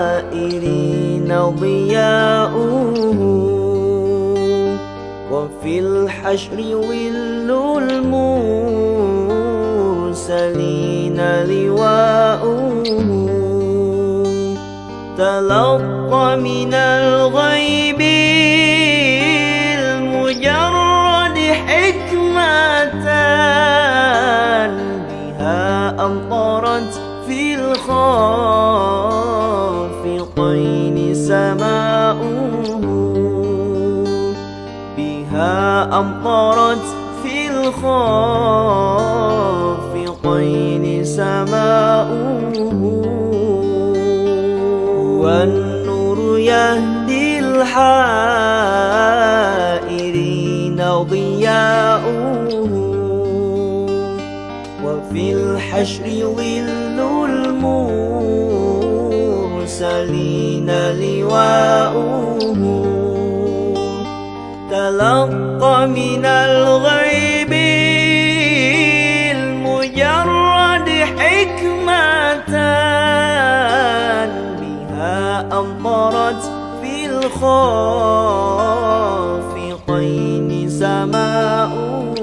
الحائرين ضياؤه وفي الحشر ظل المرسلين لواؤه تلقى من الغيب المجرد حكمة بها أمطرت في الخافقين سماؤه بها أمطرت في الخافقين سماؤه والنور يهدي الحائرين ضياؤه وفي الحشر ظل المرسلين لواؤه تلقى من الغيب المجرد حكمة بها أمطرت في الخافقين سماؤه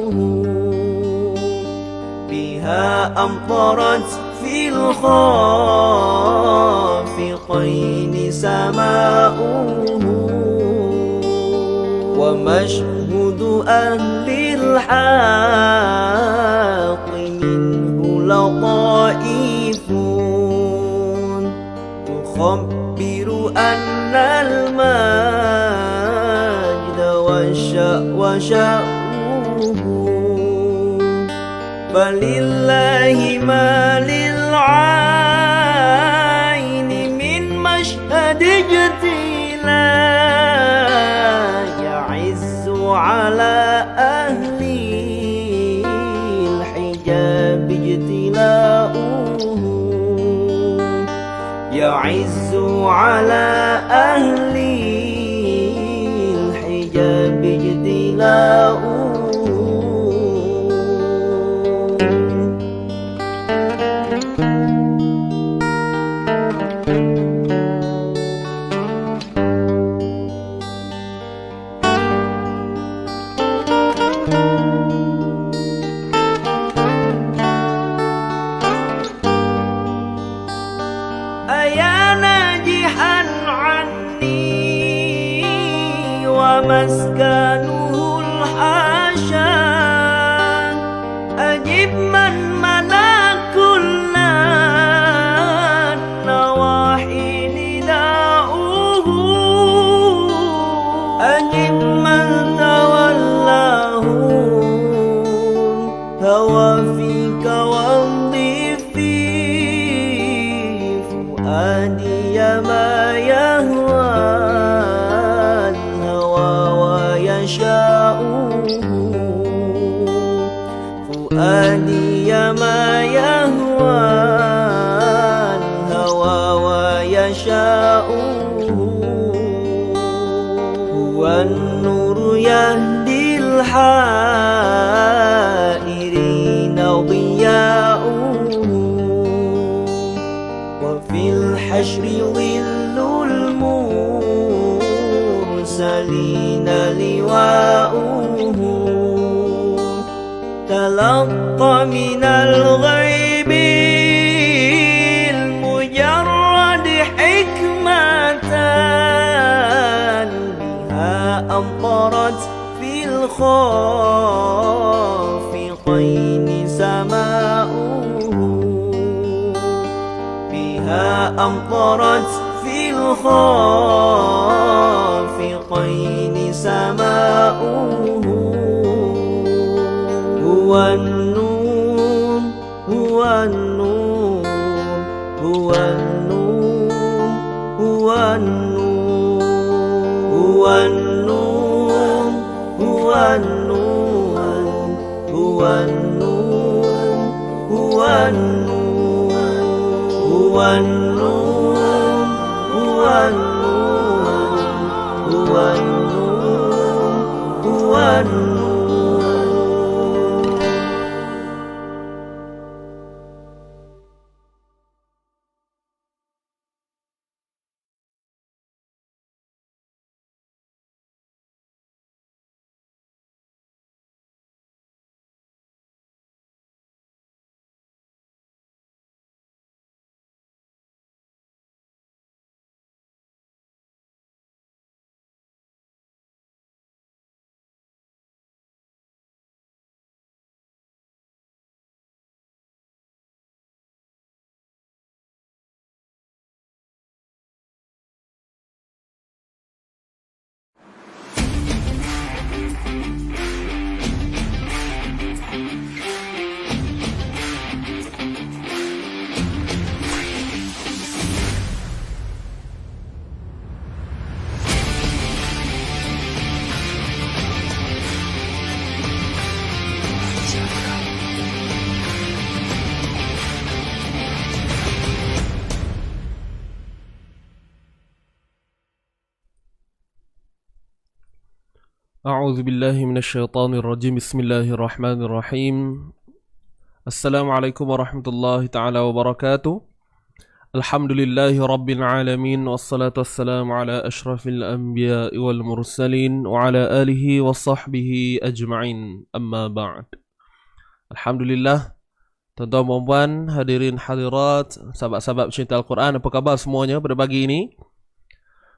بها أمطرت في الخافقين سماؤه ومشهود أهل الحق منه لطائف تخبر أن المجد وشأوه فلله ما للعين من مشهد اجتلاء يعز على أهل الحجاب اجتلاؤه يعز على أهل الحجاب اجتلاؤه أيا ناجحا عني ومسكنه الحاشا أجب من ملا كل النواحي نداؤه أجب من تولاه هوى فيك وامضي فؤادي ما يهوى الهوى ويشاؤه فؤادي ما يهوى الهوى ويشاؤه هو النور يهدي الحائرين ضياؤه وفي الحشر ظل المرسلين لواؤه تلقى من الغيب المجرد حكمة بها أمطرت في الخافقين سماؤه بها أمطرت في الخافقين سماؤه هو النور هو النور هو النور هو النور هو النور هو النور هو النور هو النور هو النور هو النور هو النور هو النور A'udzu billahi minasyaitonir rajim. Bismillahirrahmanirrahim. Assalamualaikum warahmatullahi taala wabarakatuh. Alhamdulillahi rabbil alamin wassalatu wassalamu ala asyrafil anbiya'i wal mursalin wa ala alihi wa sahbihi ajma'in. Amma ba'd. Alhamdulillah, tuan-tuan dan puan, hadirin hadirat, sahabat-sahabat pencinta Al-Quran, apa khabar semuanya pada pagi ini?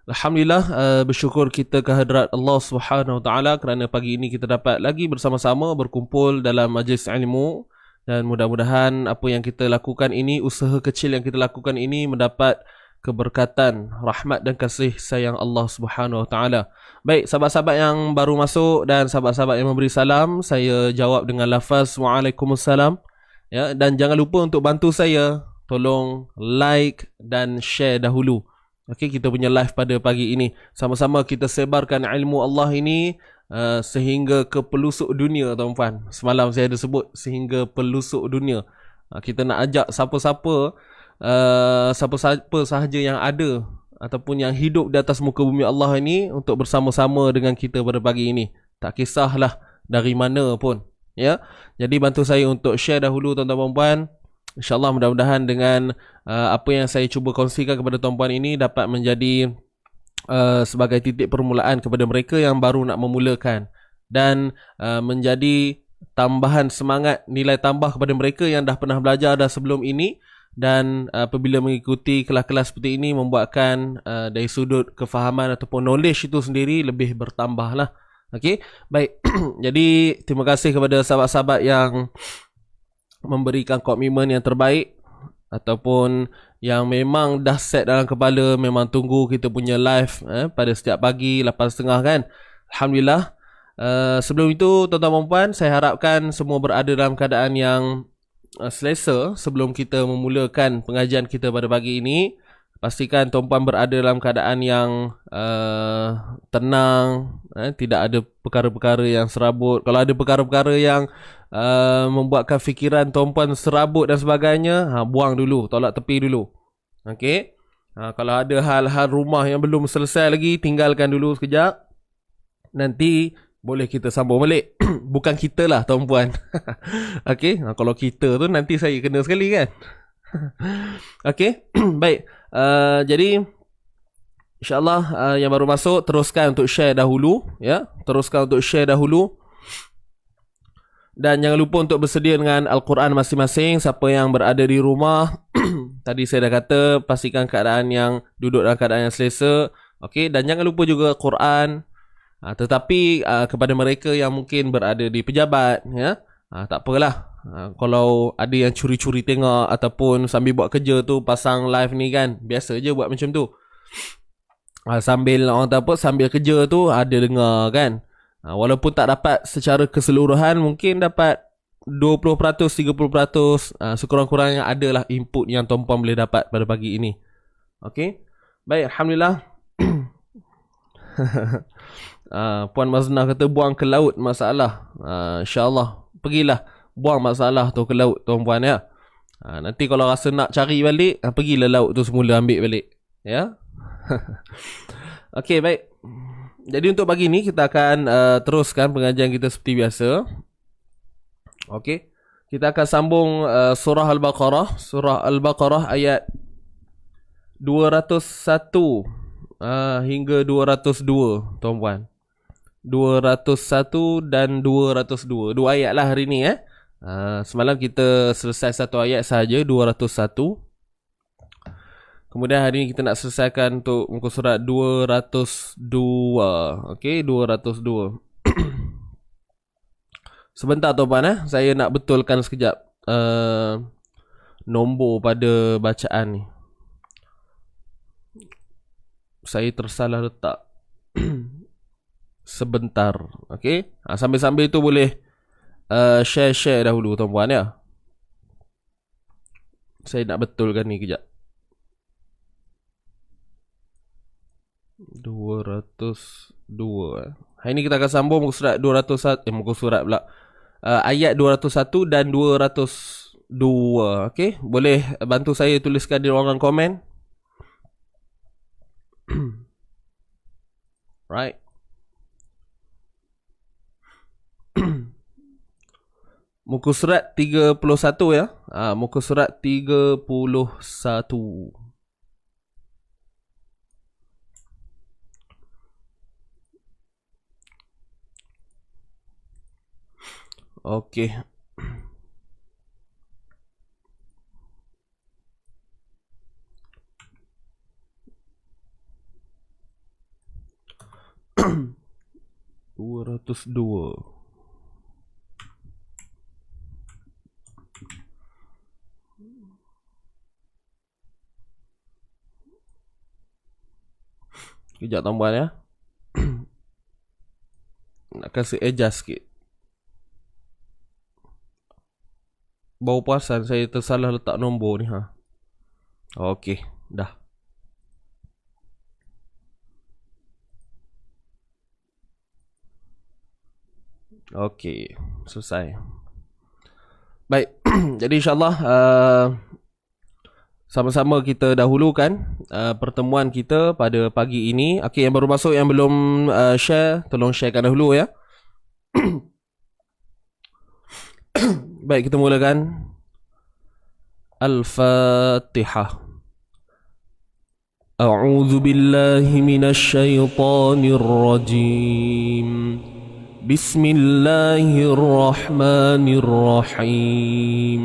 Alhamdulillah, bersyukur kita kehadrat Allah Subhanahu Wa Taala kerana pagi ini kita dapat lagi bersama-sama berkumpul dalam majlis ilmu, dan mudah-mudahan apa yang kita lakukan ini, usaha kecil yang kita lakukan ini mendapat keberkatan, rahmat dan kasih sayang Allah Subhanahu Wa Taala. Baik, sahabat-sahabat yang baru masuk dan sahabat-sahabat yang memberi salam, saya jawab dengan lafaz Waalaikumsalam. Ya, dan jangan lupa untuk bantu saya, tolong like dan share dahulu. Okey, kita punya live pada pagi ini. Sama-sama kita sebarkan ilmu Allah ini sehingga ke pelosok dunia, tuan-puan. Semalam saya ada sebut sehingga pelosok dunia. Kita nak ajak siapa-siapa sahaja yang ada ataupun yang hidup di atas muka bumi Allah ini untuk bersama-sama dengan kita pada pagi ini. Tak kisahlah dari mana pun. Ya. Jadi bantu saya untuk share dahulu, tuan-tuan dan puan. InsyaAllah mudah-mudahan dengan apa yang saya cuba kongsikan kepada tuan-puan ini dapat menjadi sebagai titik permulaan kepada mereka yang baru nak memulakan, dan menjadi tambahan semangat, nilai tambah kepada mereka yang dah pernah belajar dah sebelum ini, dan apabila mengikuti kelas-kelas seperti ini membuatkan dari sudut kefahaman ataupun knowledge itu sendiri lebih bertambah lah. Okay, baik. Jadi terima kasih kepada sahabat-sahabat yang memberikan komitmen yang terbaik ataupun yang memang dah set dalam kepala, memang tunggu kita punya live pada setiap pagi 8.30 kan. Alhamdulillah. Sebelum itu, tuan-tuan dan puan, saya harapkan semua berada dalam keadaan yang selesa sebelum kita memulakan pengajian kita pada pagi ini. Pastikan tuan-puan berada dalam keadaan yang tenang, tidak ada perkara-perkara yang serabut. Kalau ada perkara-perkara yang membuatkan fikiran tuan-puan serabut dan sebagainya, buang dulu, tolak tepi dulu. Okey. Kalau ada hal-hal rumah yang belum selesai lagi, tinggalkan dulu sekejap. Nanti boleh kita sambung balik. Bukan kita lah, tuan-puan. Okey. Kalau kita tu nanti saya kena sekali kan. Okey. Baik. Jadi InsyaAllah yang baru masuk, teruskan untuk share dahulu, ya. Teruskan untuk share dahulu. Dan jangan lupa untuk bersedia dengan Al-Quran masing-masing. Siapa yang berada di rumah, tadi saya dah kata, pastikan keadaan yang duduk dalam keadaan yang selesa. Okey, dan jangan lupa juga Quran. Tetapi kepada mereka yang mungkin berada di pejabat, ya, tak apalah. Kalau ada yang curi-curi tengok ataupun sambil buat kerja tu pasang live ni kan, biasa je buat macam tu. Sambil orang tak apa, sambil kerja tu ada dengar kan. Walaupun tak dapat secara keseluruhan, mungkin dapat 20%, 30%, sekurang-kurangnya adalah input yang tuan-puan boleh dapat pada pagi ini. Okey. Baik, alhamdulillah. Puan Maznah kata buang ke laut masalah. InsyaAllah pergilah buang masalah tu ke laut, tuan-puan ya. Nanti kalau rasa nak cari balik, pergilah laut tu semula ambil balik, ya. Okey, baik. Jadi untuk pagi ni kita akan teruskan pengajian kita seperti biasa. Okey. Kita akan sambung surah Al-Baqarah, ayat 201 hingga 202, tuan-puan. 201 dan 202. Dua ayat lah hari ni semalam kita selesai satu ayat sahaja, 201. Kemudian hari ini kita nak selesaikan untuk muka surat 202. Okey, 202. Sebentar tuan-puan, saya nak betulkan sekejap nombor pada bacaan ni. Saya tersalah letak. Sebentar. Okey. Sambil-sambil tu boleh share dahulu tuan-puan ya. Saya nak betulkan ni kejap. 202. Hari ni kita akan sambung muka surat 201, muka surat pula. Ayat 201 dan 202. Okey, boleh bantu saya tuliskan di ruangan komen. Right. Muka surat 31 ya. Muka surat 31. Okey. Dua ratus dua. Kejap tuan-puan ya. Nak kasih adjust sikit. Baru perasan saya tersalah letak nombor ni ha. Okey, dah. Okey, selesai. Baik, jadi insyaAllah sama-sama kita dahulukan pertemuan kita pada pagi ini. Okey, yang baru masuk yang belum share, tolong sharekan dahulu ya. Baik, kita mulakan. Al-Fatihah. A'udzu billahi minasy syaithanir rajim. Bismillahirrahmanirrahim.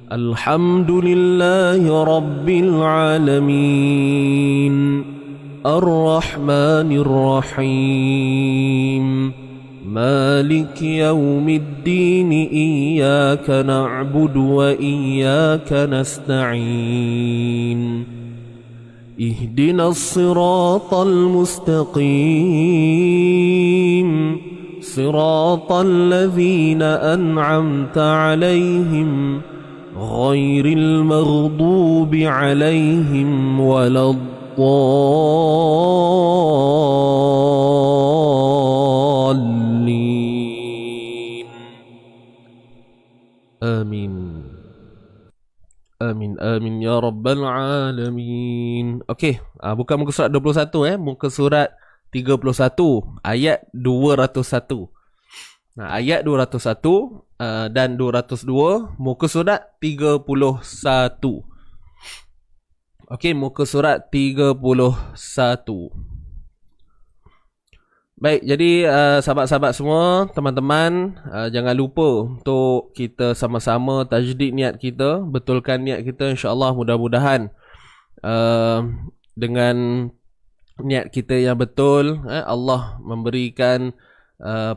Alhamdulillahi rabbil alamin. Ar-Rahmanir Rahim. مالك يوم الدين إياك نعبد وإياك نستعين اهدنا الصراط المستقيم صراط الذين أنعمت عليهم غير المغضوب عليهم ولا Amin. Amin amin ya rabbal alamin. Okey, bukan muka surat 21 muka surat 31 ayat 201. Ayat 201 dan 202 muka surat 31. Okey, muka surat 31. Baik, jadi sahabat-sahabat semua, teman-teman, jangan lupa untuk kita sama-sama tajdid niat kita, betulkan niat kita, insya-Allah mudah-mudahan dengan niat kita yang betul, Allah memberikan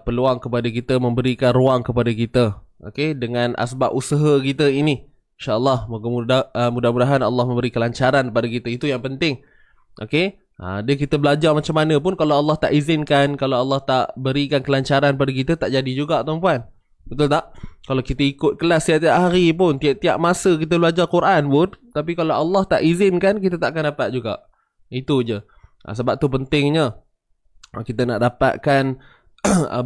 peluang kepada kita, memberikan ruang kepada kita. Okey, dengan asbab usaha kita ini, insya-Allah mudah-mudahan Allah memberi kelancaran kepada kita. Itu yang penting. Okey. Dia kita belajar macam mana pun, kalau Allah tak izinkan, kalau Allah tak berikan kelancaran pada kita, tak jadi juga tuan-puan. Betul tak? Kalau kita ikut kelas tiap-tiap hari pun, tiap-tiap masa kita belajar Quran pun, tapi kalau Allah tak izinkan, kita tak akan dapat juga. Itu je. Sebab tu pentingnya kita nak dapatkan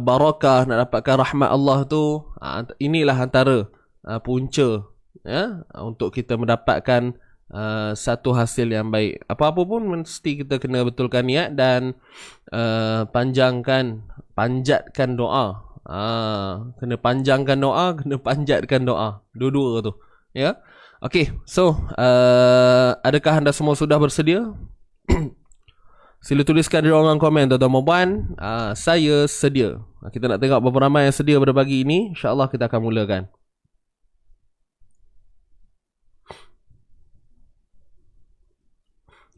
barakah, nak dapatkan rahmat Allah tu, inilah antara punca ya, untuk kita mendapatkan satu hasil yang baik. Apa-apa pun mesti kita kena betulkan niat dan panjatkan doa. Kena panjangkan doa, kena panjatkan doa. Dua-dua tu. Ya. Okey, so adakah anda semua sudah bersedia? Sila tuliskan di ruangan komen tuan-tuan puan. Saya sedia. Kita nak tengok berapa ramai yang sedia pada pagi ini. InsyaAllah kita akan mulakan.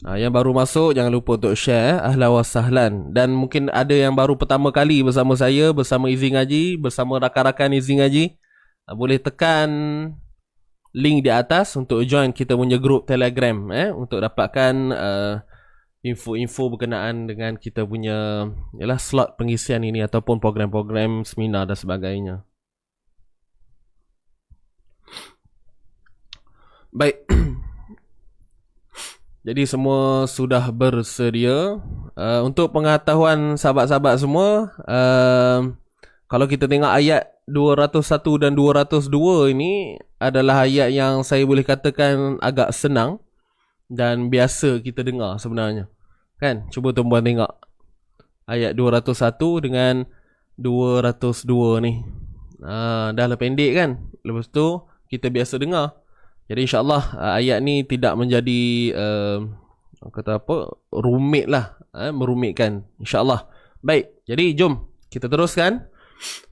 Yang baru masuk jangan lupa untuk share, ahlan wa sahlan. Dan mungkin ada yang baru pertama kali bersama saya, bersama Izzy Ngaji, bersama rakan-rakan Izzy Ngaji, boleh tekan link di atas untuk join kita punya grup Telegram untuk dapatkan info-info berkenaan dengan kita punya slot pengisian ini ataupun program-program seminar dan sebagainya. Baik. Jadi semua sudah bersedia. Untuk pengetahuan sahabat-sahabat semua, kalau kita tengok ayat 201 dan 202 ini adalah ayat yang saya boleh katakan agak senang dan biasa kita dengar sebenarnya. Kan? Cuba tuan-puan tengok ayat 201 dengan 202 ni. Dah lah pendek kan. Lepas tu kita biasa dengar. Jadi insyaAllah ayat ni tidak menjadi kata apa, rumit lah, merumitkan, insyaAllah. Baik, jadi jom kita teruskan.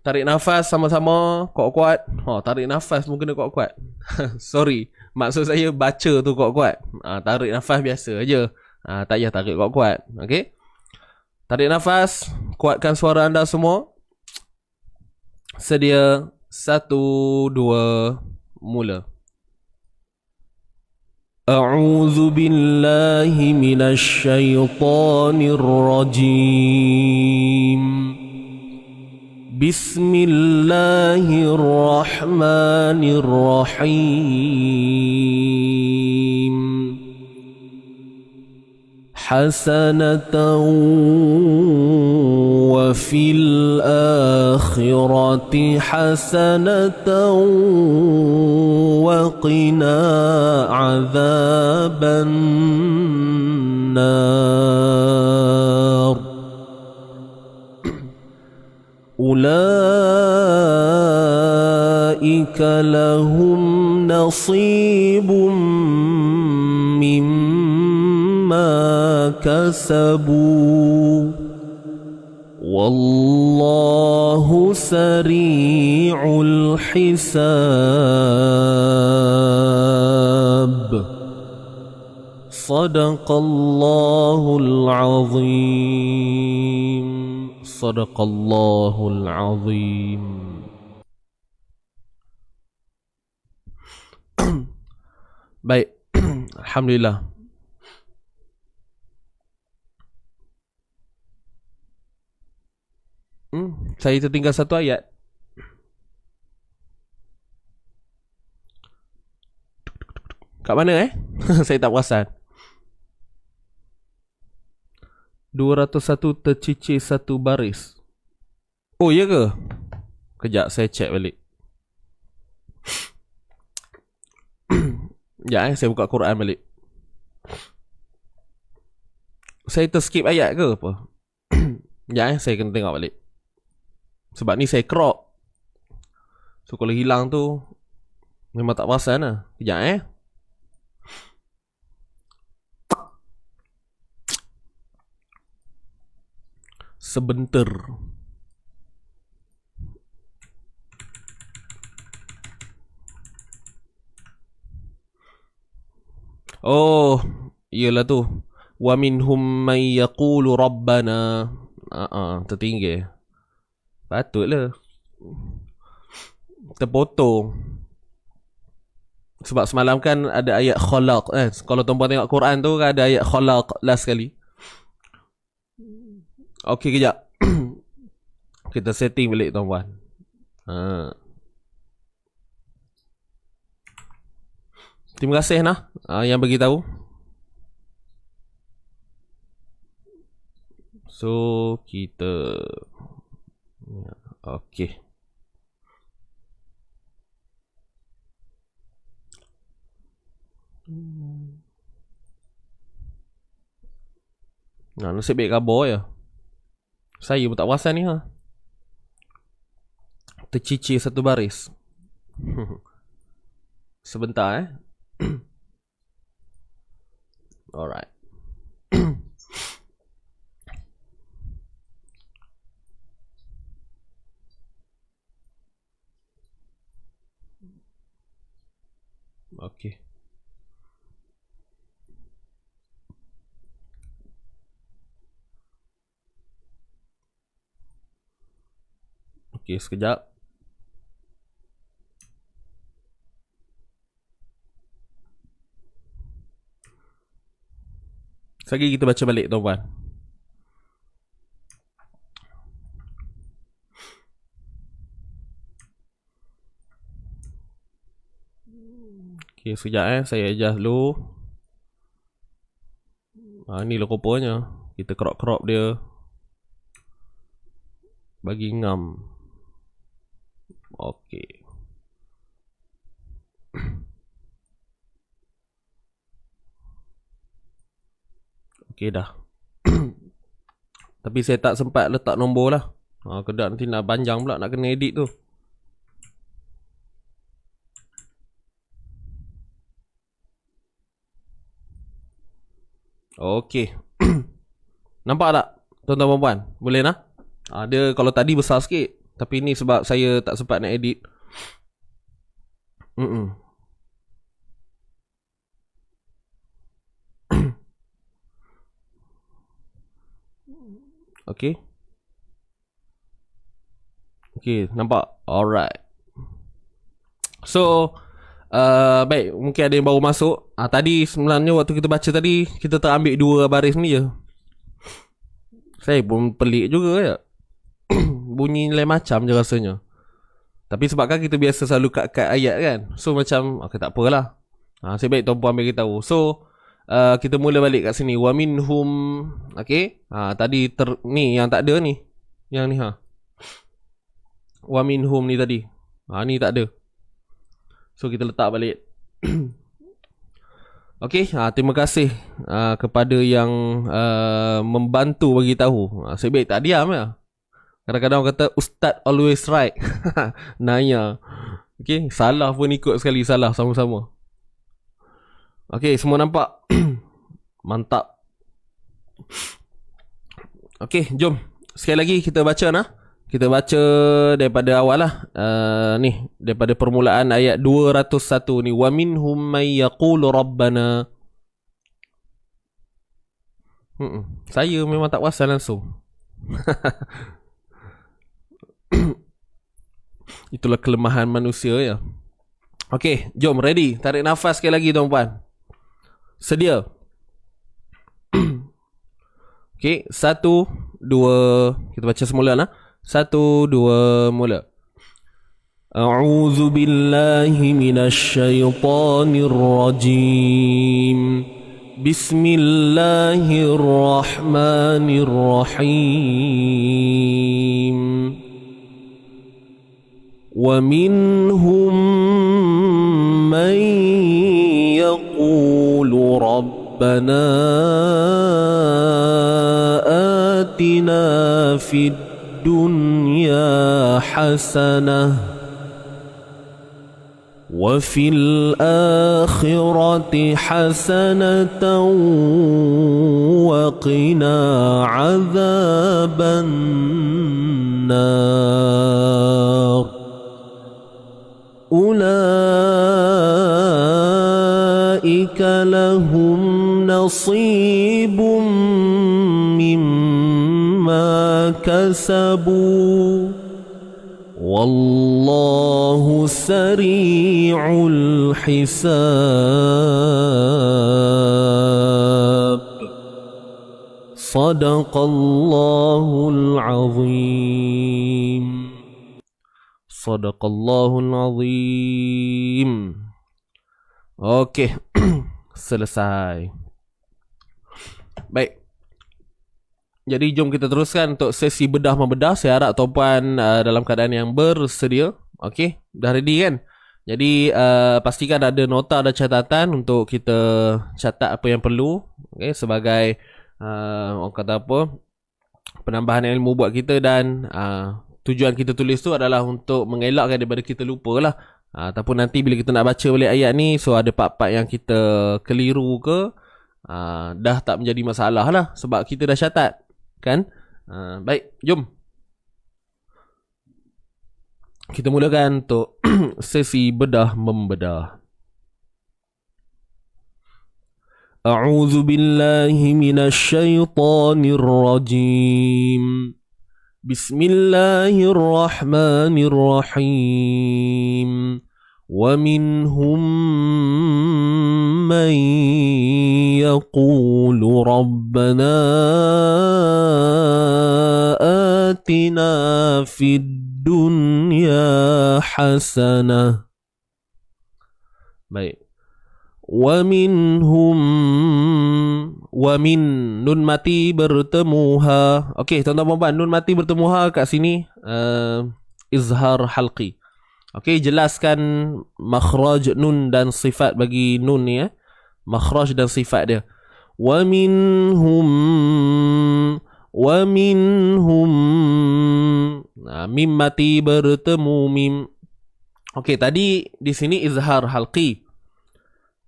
Tarik nafas sama-sama kuat-kuat. Tarik nafas pun kena kuat-kuat. Sorry, maksud saya baca tu kuat-kuat. Tarik nafas biasa aja. Tak payah tarik kuat-kuat. Okay, tarik nafas, kuatkan suara anda semua. Sedia, 1, 2, mula. A'udzu billahi minasy syaithanir rajim. Bismillahirrahmanirrahim. Hasanatan wa fil akhirati hasanatan wa qina adzaban nar. Ulaika lahum nasibum mimma kasabu wallahu sari'ul hisab. Sadaqallahul azim. Sadaqallahul azim. Baik. Alhamdulillah. Saya tertinggal satu ayat. Kat mana Saya tak perasan. 201 tercicir satu baris. Oh, ya ke? Kejap saya check balik. Ya, saya buka Quran balik. Saya terskip ayat ke apa? Ya, saya kena tengok balik. Sebab ni saya crop. So kalau hilang tu memang tak perasan lah. Kejap sebentar. Oh, iyalah tu. Wa minhum man yaqulu rabbana. Tertinggal. Patutlah. Terpotong. Sebab semalam kan ada ayat khalaq. Kalau tuan-puan tengok Quran tu kan ada ayat khalaq last sekali. Okey, kejap. Kita setting balik tuan-puan. Terima kasih yang bagi tahu. So kita okey. Nasib baik khabar ya. Saya pun tak perasan ni tercicir satu baris. Sebentar Alright. Okay. Okay, sekejap. Sekali kita baca balik tuan-puan. Okay, sekejap saya adjust dulu. Ni lah rupanya. Kita crop dia. Bagi ngam. Okay. Okay dah. Tapi saya tak sempat letak nombor lah. Kedap nanti nak panjang pula nak kena edit tu. Okey. Nampak tak tuan-tuan dan puan? Boleh nak? Dia kalau tadi besar sikit, tapi ni sebab saya tak sempat nak edit. Okey. Okey, nampak? Alright. So, baik, mungkin ada yang baru masuk. Tadi sebenarnya waktu kita baca tadi, kita terambil 2 baris ni je. Saya pun pelik juga ya. Bunyi lain macam je rasanya. Tapi sebabkan kita biasa selalu kat ayat kan, so macam okay, tak apalah. Saya baik tuan-puan ambil kita tahu. So kita mula balik kat sini. Wa minhum. Okay. Tadi ni yang tak ada ni. Yang ni Wa minhum ni tadi. Ni tak ada. So kita letak balik. Okay. Terima kasih kepada yang membantu bagi tahu. Saya baik tak diam ya. Kadang-kadang orang kata Ustaz always right. Nanya. Okay, salah pun ikut sekali, salah sama-sama. Okay, semua nampak? Mantap. Okay, jom. Sekali lagi kita baca nah. Kita baca daripada awal lah. Ni, daripada permulaan ayat 201 ni. Wa minhum may yaqulu rabbana. Saya memang tak wasal langsung. Itulah kelemahan manusia ya. Okey, jom ready. Tarik nafas sekali lagi tuan-puan. Sedia. Okey, 1 2 kita baca semula lah. 1 2 mula. A'udzu billahi minasyaitonir rajim. Bismillahirrahmanirrahim. ومنهم من يقول ربنا آتنا في الدنيا حسنة وفي الآخرة حسنة وقنا عذاب النار أولئك لهم نصيب مما كسبوا والله سريع الحساب صدق الله العظيم Sadaqallahul azim. Okey. Selesai. Baik. Jadi jom kita teruskan untuk sesi bedah membedah. Saya harap tuan-puan dalam keadaan yang bersedia. Okey, dah ready kan? Jadi pastikan ada nota dan catatan untuk kita catat apa yang perlu. Okey, sebagai orang kata apa? Penambahan ilmu buat kita dan tujuan kita tulis tu adalah untuk mengelakkan daripada kita lupa lah. Ataupun nanti bila kita nak baca balik ayat ni, so ada part-part yang kita keliru ke, dah tak menjadi masalah lah sebab kita dah catat kan. Baik, jom kita mulakan untuk sesi bedah membedah. A'udzu billahi minasyaitonir rajim. Bismillahirrahmanirrahim. Wa minhum man yaqulu rabbana atina fid dunya hasanah. Baik. Wa minhum, wa min, nun mati bertemu ha. Okey, tuan-tuan puan, nun mati bertemu ha kat sini izhar halqi. Okey, jelaskan makhraj nun dan sifat bagi nun ni makhraj dan sifat dia. Wa minhum, wa minhum, mim mati bertemu mim. Okey, tadi di sini izhar halqi.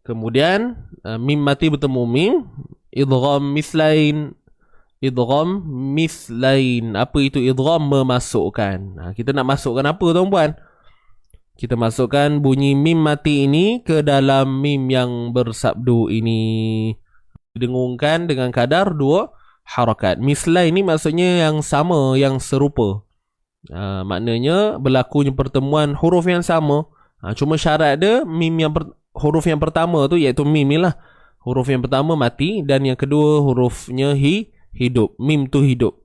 Kemudian mim mati bertemu mim, Idgham mislain. Idgham mislain. Apa itu idgham? Memasukkan. Kita nak masukkan apa tuan-puan? Kita masukkan bunyi mim mati ini ke dalam mim yang bersabdu ini. Dengungkan dengan kadar 2 harakat. Mislain ini maksudnya yang sama, yang serupa. Maknanya berlakunya pertemuan huruf yang sama. Cuma syarat dia mim yang huruf yang pertama tu iaitu mim ni lah. Huruf yang pertama mati dan yang kedua hurufnya hidup. Mim tu hidup.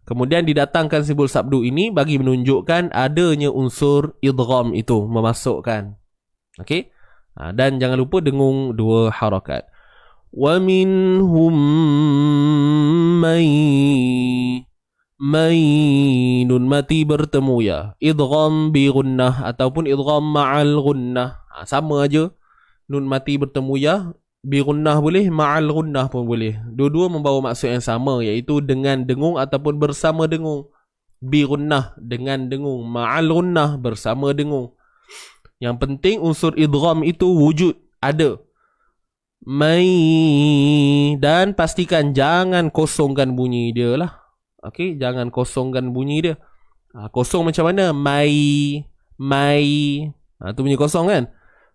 Kemudian didatangkan simbol sabdu ini bagi menunjukkan adanya unsur idgham itu, memasukkan. Okey? Dan jangan lupa dengung 2 harakat. Wa minhum nun mati bertemu ya. Idgham bi gunnah ataupun idgham ma'al gunnah. Sama aja. Nun mati bertemu ya. Bi gunnah boleh, ma'al gunnah pun boleh. Dua-dua membawa maksud yang sama, iaitu dengan dengung ataupun bersama dengung. Bi gunnah dengan dengung, ma'al gunnah bersama dengung. Yang penting unsur idgham itu wujud, ada. Dan pastikan jangan kosongkan bunyi dia lah. Okey, jangan kosongkan bunyi dia. Kosong macam mana? Mai. Tu bunyi kosong kan?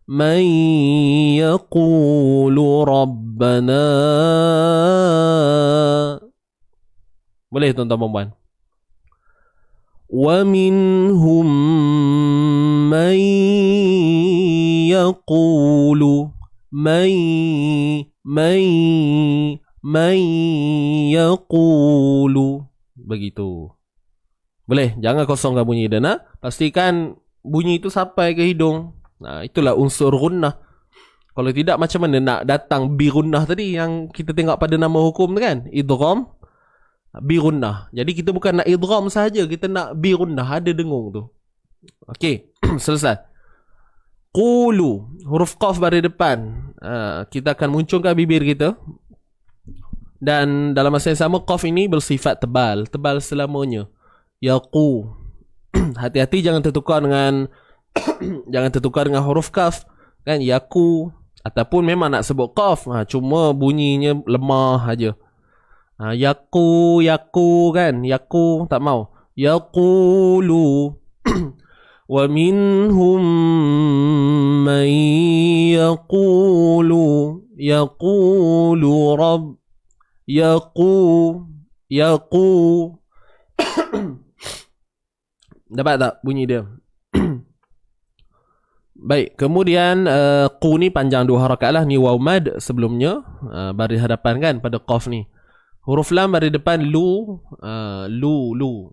Man yaqulu rabbana. Boleh tuan-tuan puan. Wa minhum man yaqulu man yaqulu. Begitu. Boleh, jangan kosongkan bunyi dia nak. Pastikan bunyi itu sampai ke hidung. Itulah unsur gunnah. Kalau tidak macam mana nak datang bi gunnah tadi yang kita tengok pada nama hukum tu kan? Idgham bi gunnah. Jadi kita bukan nak idgham sahaja, kita nak bi gunnah, ada dengung tu. Okey, selesai. Qulu, huruf qaf baris depan. Kita akan munculkan bibir kita. Dan dalam masa yang sama qaf ini bersifat tebal selamanya. Yaqu. Hati-hati jangan tertukar dengan huruf kaf kan, yaku, ataupun memang nak sebut qaf, cuma bunyinya lemah aja. Yaku kan, yaku tak mau. Yaqulu. Wa minhum man yaqulu rabb yaqu. Dapat tak bunyi dia? Baik, kemudian qu ni panjang 2 harakat lah. Ni waw mad sebelumnya, baris hadapan kan pada qaf ni. Huruf lam baris depan lu. Lu.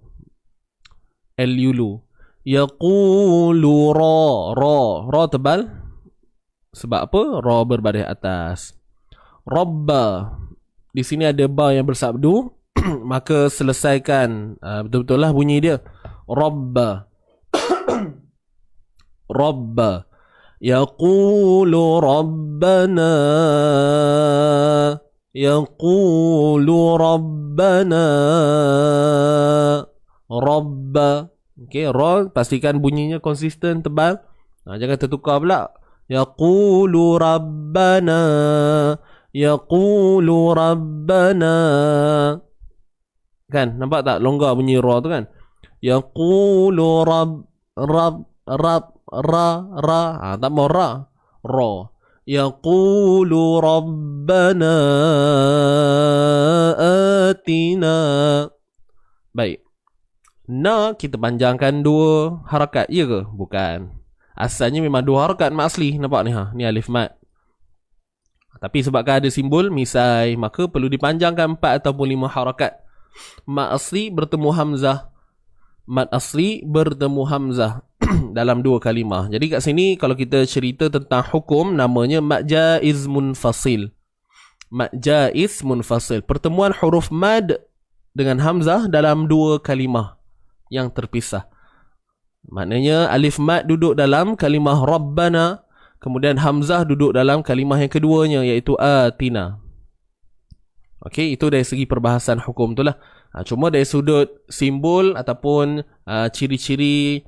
Yaqulu ra tebal. Sebab apa? Ra berbaris atas. Rabba. Di sini ada ba yang bersabdu. Maka selesaikan betul-betul lah bunyi dia. Rabba. Rabba. Yaqulu rabbana. Rabba. Okey, ra pastikan bunyinya konsisten, tebal. Jangan tertukar pula. Yaqulu rabbana. Kan, nampak tak longgar bunyi ra tu kan? Yaqulu ra. Tak mau ra. Yaqulu rabbana atina. Baik. Kita panjangkan 2 harakat, ya ke? Bukan. Asalnya memang 2 harakat mat asli. Nampak ni Ni alif mat. Tapi sebabkan ada simbol misai, maka perlu dipanjangkan 4 ataupun 5 harakat. Mat asli bertemu hamzah. Dalam 2 kalimah. Jadi kat sini kalau kita cerita tentang hukum, namanya mad jaiz munfasil. Pertemuan huruf mad dengan hamzah dalam 2 kalimah yang terpisah. Maknanya alif mad duduk dalam kalimah rabbana, kemudian hamzah duduk dalam kalimah yang keduanya, iaitu atina. Okey, itu dari segi perbahasan hukum tu lah. Cuma dari sudut simbol ataupun ciri-ciri,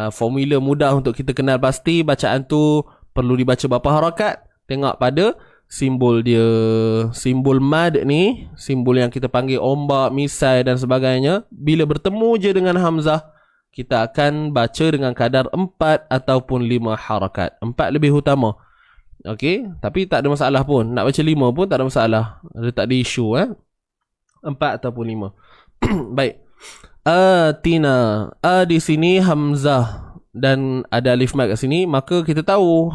formula mudah untuk kita kenal pasti bacaan tu perlu dibaca berapa harakat. Tengok pada simbol dia. Simbol mad ni, simbol yang kita panggil ombak, misai dan sebagainya, bila bertemu je dengan hamzah, kita akan baca dengan kadar 4 ataupun 5 harakat. 4 lebih utama. Okey, tapi tak ada masalah pun. Nak baca 5 pun tak ada masalah. Ada tak ada isu 4 ataupun 5. Baik. Atina. Di sini hamzah dan ada alif mad kat sini, maka kita tahu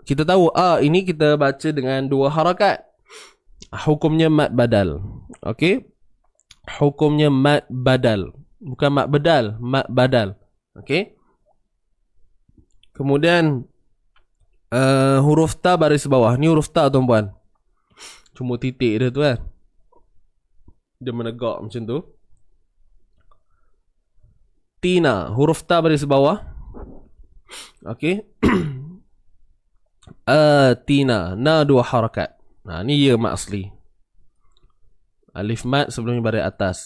kita tahu ini kita baca dengan 2 harakat. Hukumnya mad badal. Okey. Hukumnya mad badal. Bukan mad badal, mad badal. Okey. Kemudian huruf ta baris bawah. Ni huruf ta tuan-puan. Cuma titik dia tu kan. Dia menegak macam tu. Tina, huruf ta baris bawah. Okey. Tina, na 2 harakat. Nah, ni ya mat asli. Alif mat sebelumnya baris atas.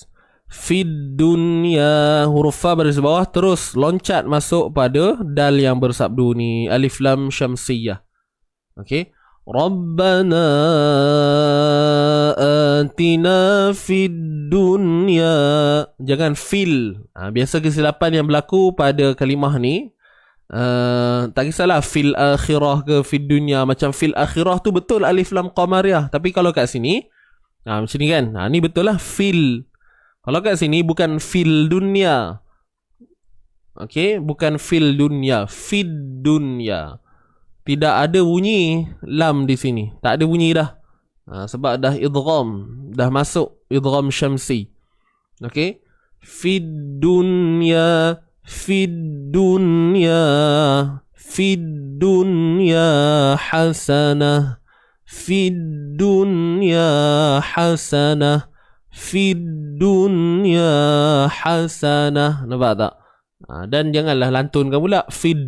Fid dunya, huruf fa baris bawah, terus loncat masuk pada dal yang bersabdu ni, alif lam syamsiyah. Okey. Rabbana atina fid dunya. Jangan fil. Biasa kesilapan yang berlaku pada kalimah ni, tak kisahlah fil akhirah ke fid dunya. Macam fil akhirah tu betul alif lam qamariyah, tapi kalau kat sini macam ni kan, ni betul lah fil. Kalau kat sini bukan fil dunya. Okey, bukan fil dunya, fid dunya. Tidak ada bunyi lam di sini. Tak ada bunyi dah. Sebab dah idgham, dah masuk idgham syamsi. Okey. Fid dunya, fid dunya, fid dunya hasanah, fid dunya hasanah, fid dunya hasanah. Nampak tak? Dan janganlah lantunkan pula fid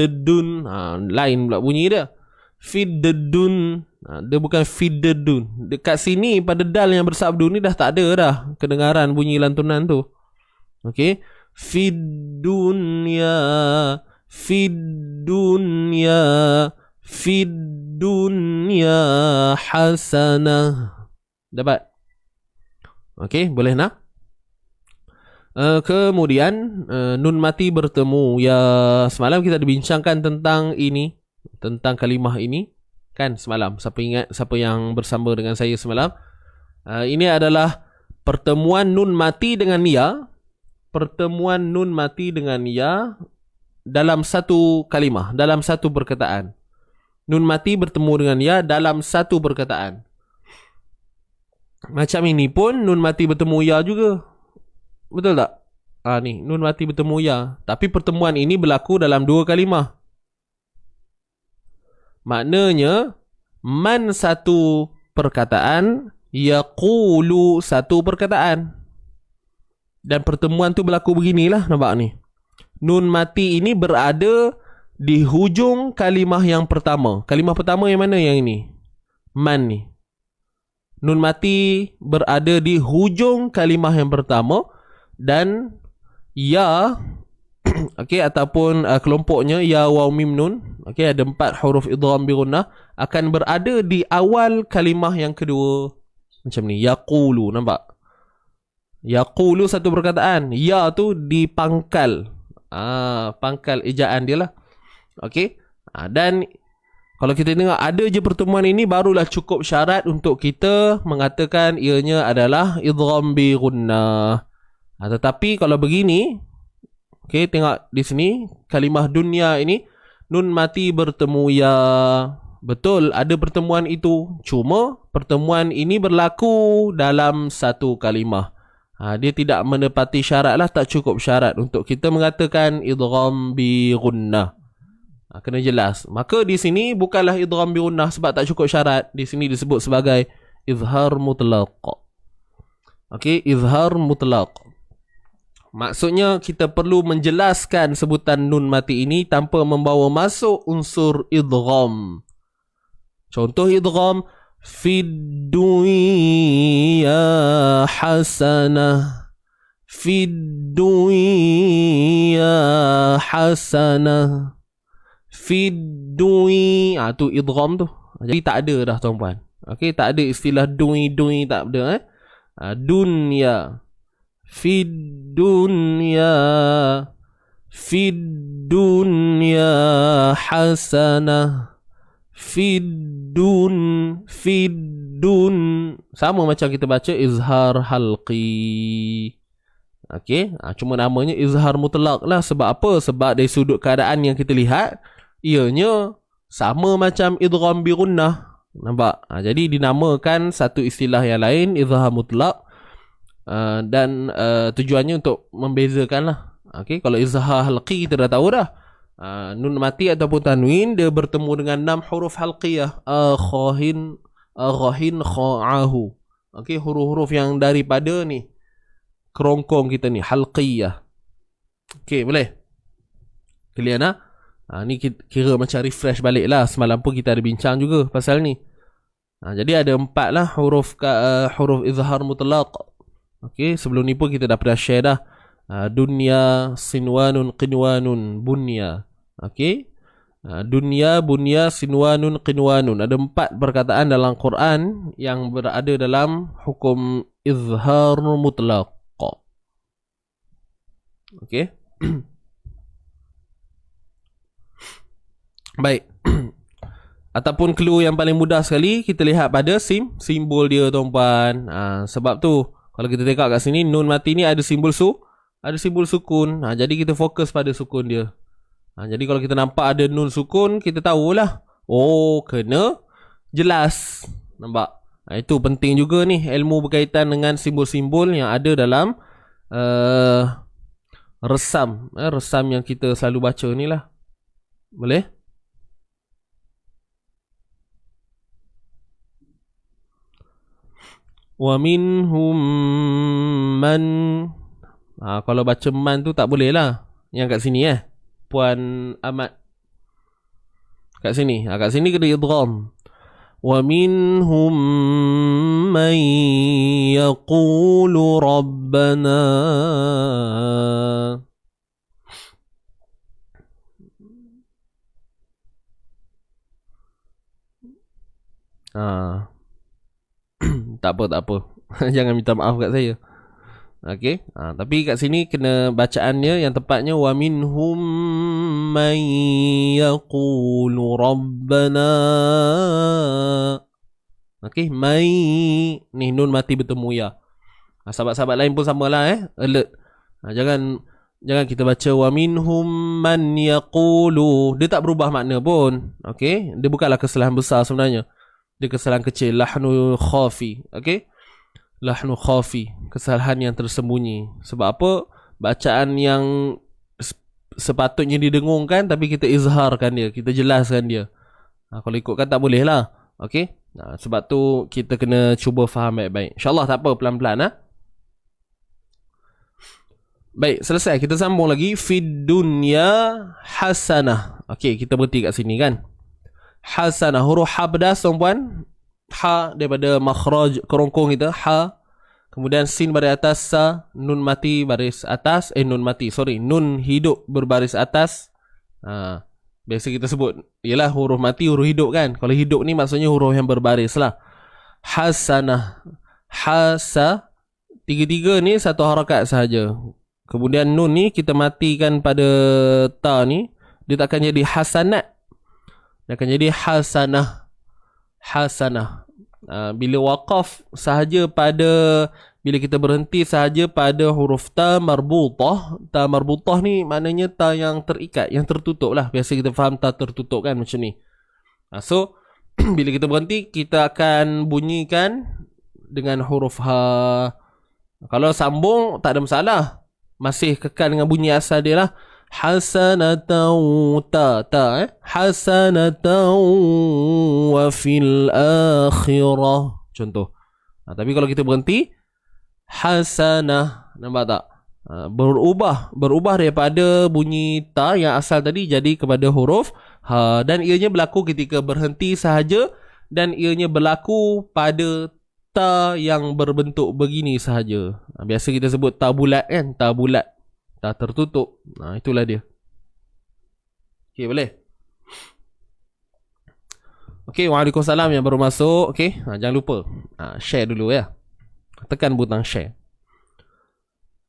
dun. Lain pula bunyi dia. Fid dun. Dia bukan fid dun. Dekat sini pada dal yang bersabdu ni dah tak ada dah kedengaran bunyi lantunan tu. Okey. Fid dunya, fid dunya, fid dunya hasanah. Dapat? Okey, boleh nak? Kemudian nun mati bertemu. Ya, semalam kita dibincangkan tentang ini, tentang kalimah ini kan semalam. Siapa ingat, siapa yang bersama dengan saya semalam? Ini adalah pertemuan nun mati dengan ya. Pertemuan nun mati dengan ya dalam satu kalimah, dalam satu perkataan. Nun mati bertemu dengan ya dalam satu perkataan. Macam ini pun nun mati bertemu ya juga. Betul tak? Ni nun mati bertemu ya. Tapi pertemuan ini berlaku dalam 2 kalimah. Maknanya man satu perkataan, yaqulu satu perkataan. Dan pertemuan tu berlaku beginilah, nampak ni. Nun mati ini berada di hujung kalimah yang pertama. Kalimah pertama yang mana yang ini? Man ni. Nun mati berada di hujung kalimah yang pertama. Dan ya okey, ataupun kelompoknya ya waw mim nun, okey, ada 4 huruf idgham bi gunnah, akan berada di awal kalimah yang kedua. Macam ni, yaqulu, nampak? Yaqulu satu perkataan, ya tu di pangkal. Pangkal ejaan dia lah. Okey. Dan kalau kita tengok ada je pertemuan ini, barulah cukup syarat untuk kita mengatakan ianya adalah idgham bi gunnah. Tetapi kalau begini, okey, tengok di sini kalimah dunia ini nun mati bertemu ya. Betul, ada pertemuan itu. Cuma pertemuan ini berlaku dalam satu kalimah. Dia tidak menepati syarat lah, tak cukup syarat untuk kita mengatakan idgham bi gunnah. Kena jelas. Maka di sini bukanlah idgham bi gunnah sebab tak cukup syarat. Di sini disebut sebagai izhar mutlaq. Okey, izhar mutlaq. Maksudnya kita perlu menjelaskan sebutan nun mati ini tanpa membawa masuk unsur idgham. Contoh idgham, fid dunya hasanah, fid dunya hasanah, Fidui. Tu idgham tu. Jadi tak ada dah tuan-puan. Okey, tak ada istilah dui tak ada dunya. Fidunya. Fidunya hasanah. Fidun. Sama macam kita baca izhar halqi. Okey, cuma namanya izhar mutlak lah. Sebab apa? Sebab dari sudut keadaan yang kita lihat, ianya sama macam idgham bi gunnah. Nampak? Jadi dinamakan satu istilah yang lain izhar mutlak, dan tujuannya untuk membezakan lah. Okey, kalau izhar halqi kita dah tahu dah. Nun mati ataupun tanwin dia bertemu dengan 6 huruf halqiyah. Akhahin, kha'ahu. Okey, huruf-huruf yang daripada ni kerongkong kita ni, halqiyah. Okey, boleh? Clear nak? Ni kira macam refresh balik lah. Semalam pun kita ada bincang juga pasal ni. Jadi ada 4 lah huruf izhar mutlaq. Okey, sebelum ni pun kita dah pernah share dah. Dunya, sinwanun, qinwanun, bunya. Okey. Dunya, bunya, sinwanun, qinwanun. Ada 4 perkataan dalam Quran yang berada dalam hukum izhar mutlaq. Okey. Baik. Ataupun clue yang paling mudah sekali kita lihat pada simbol dia tuan-puan. Sebab tu kalau kita tengok kat sini nun mati ni ada simbol sukun. Jadi kita fokus pada sukun dia. Jadi kalau kita nampak ada nun sukun, kita tahulah. Oh, kena jelas. Nampak? Itu penting juga ni, ilmu berkaitan dengan simbol-simbol yang ada dalam resam yang kita selalu baca ni lah. Boleh? Wa minhum man. Kalau baca man tu tak boleh lah. Yang kat sini Puan Ahmad. Kat sini. Kat sini kena idgham. Wa minhum man yaqulu rabbana. Tak apa. Jangan minta maaf kat saya. Okey. Tapi kat sini kena bacaannya yang tepatnya wa minhum man yaqulu rabbana. Okey, mai ni nun mati bertemu ya. Sahabat-sahabat lain pun samalah alert. Jangan kita baca wa minhum man yaqulu. Dia tak berubah makna pun. Okey, dia bukanlah kesalahan besar sebenarnya. Dia kesalahan kecil, lahnu khafi. Okey, lahnu khafi, kesalahan yang tersembunyi. Sebab apa? Bacaan yang sepatutnya didengungkan tapi kita izharkan dia, kita jelaskan dia. Kalau ikutkan tak boleh lah. Okey, sebab tu kita kena cuba faham baik-baik. InsyaAllah tak apa, pelan-pelan. Baik, selesai. Kita sambung lagi. Fid dunya hasanah. Okey, kita berhenti kat sini kan. Hasanah, huruf ha pedas tuan-puan. Ha daripada makhraj kerongkong kita, ha. Kemudian sin baris atas, sa. Nun mati baris atas, nun hidup berbaris atas. Biasa kita sebut ialah huruf mati, huruf hidup kan. Kalau hidup ni maksudnya huruf yang berbaris lah. Hasanah, hasa, tiga-tiga ni satu harakat sahaja. Kemudian nun ni kita matikan pada ta ni, dia tak akan jadi hasanat. Dia akan jadi hasanah. Hasanah. Bila waqaf sahaja pada, bila kita berhenti sahaja pada huruf ta marbutah. Ta marbutah ni maknanya ta yang terikat, yang tertutup lah. Biasa kita faham ta tertutup kan macam ni. So bila kita berhenti, kita akan bunyikan dengan huruf ha. Kalau sambung tak ada masalah, masih kekal dengan bunyi asal dia lah. Hasanatan hasanatan wa fil akhirah, contoh. Tapi kalau kita berhenti, hasanah, nampak tak? Berubah daripada bunyi ta yang asal tadi jadi kepada huruf ha, dan ianya berlaku ketika berhenti sahaja, dan ianya berlaku pada ta yang berbentuk begini sahaja. Biasa kita sebut ta bulat kan, ta bulat, tak tertutup. Itulah dia. Okey, boleh? Okey, waalaikumsalam yang baru masuk. Okey, jangan lupa share dulu ya. Tekan butang share.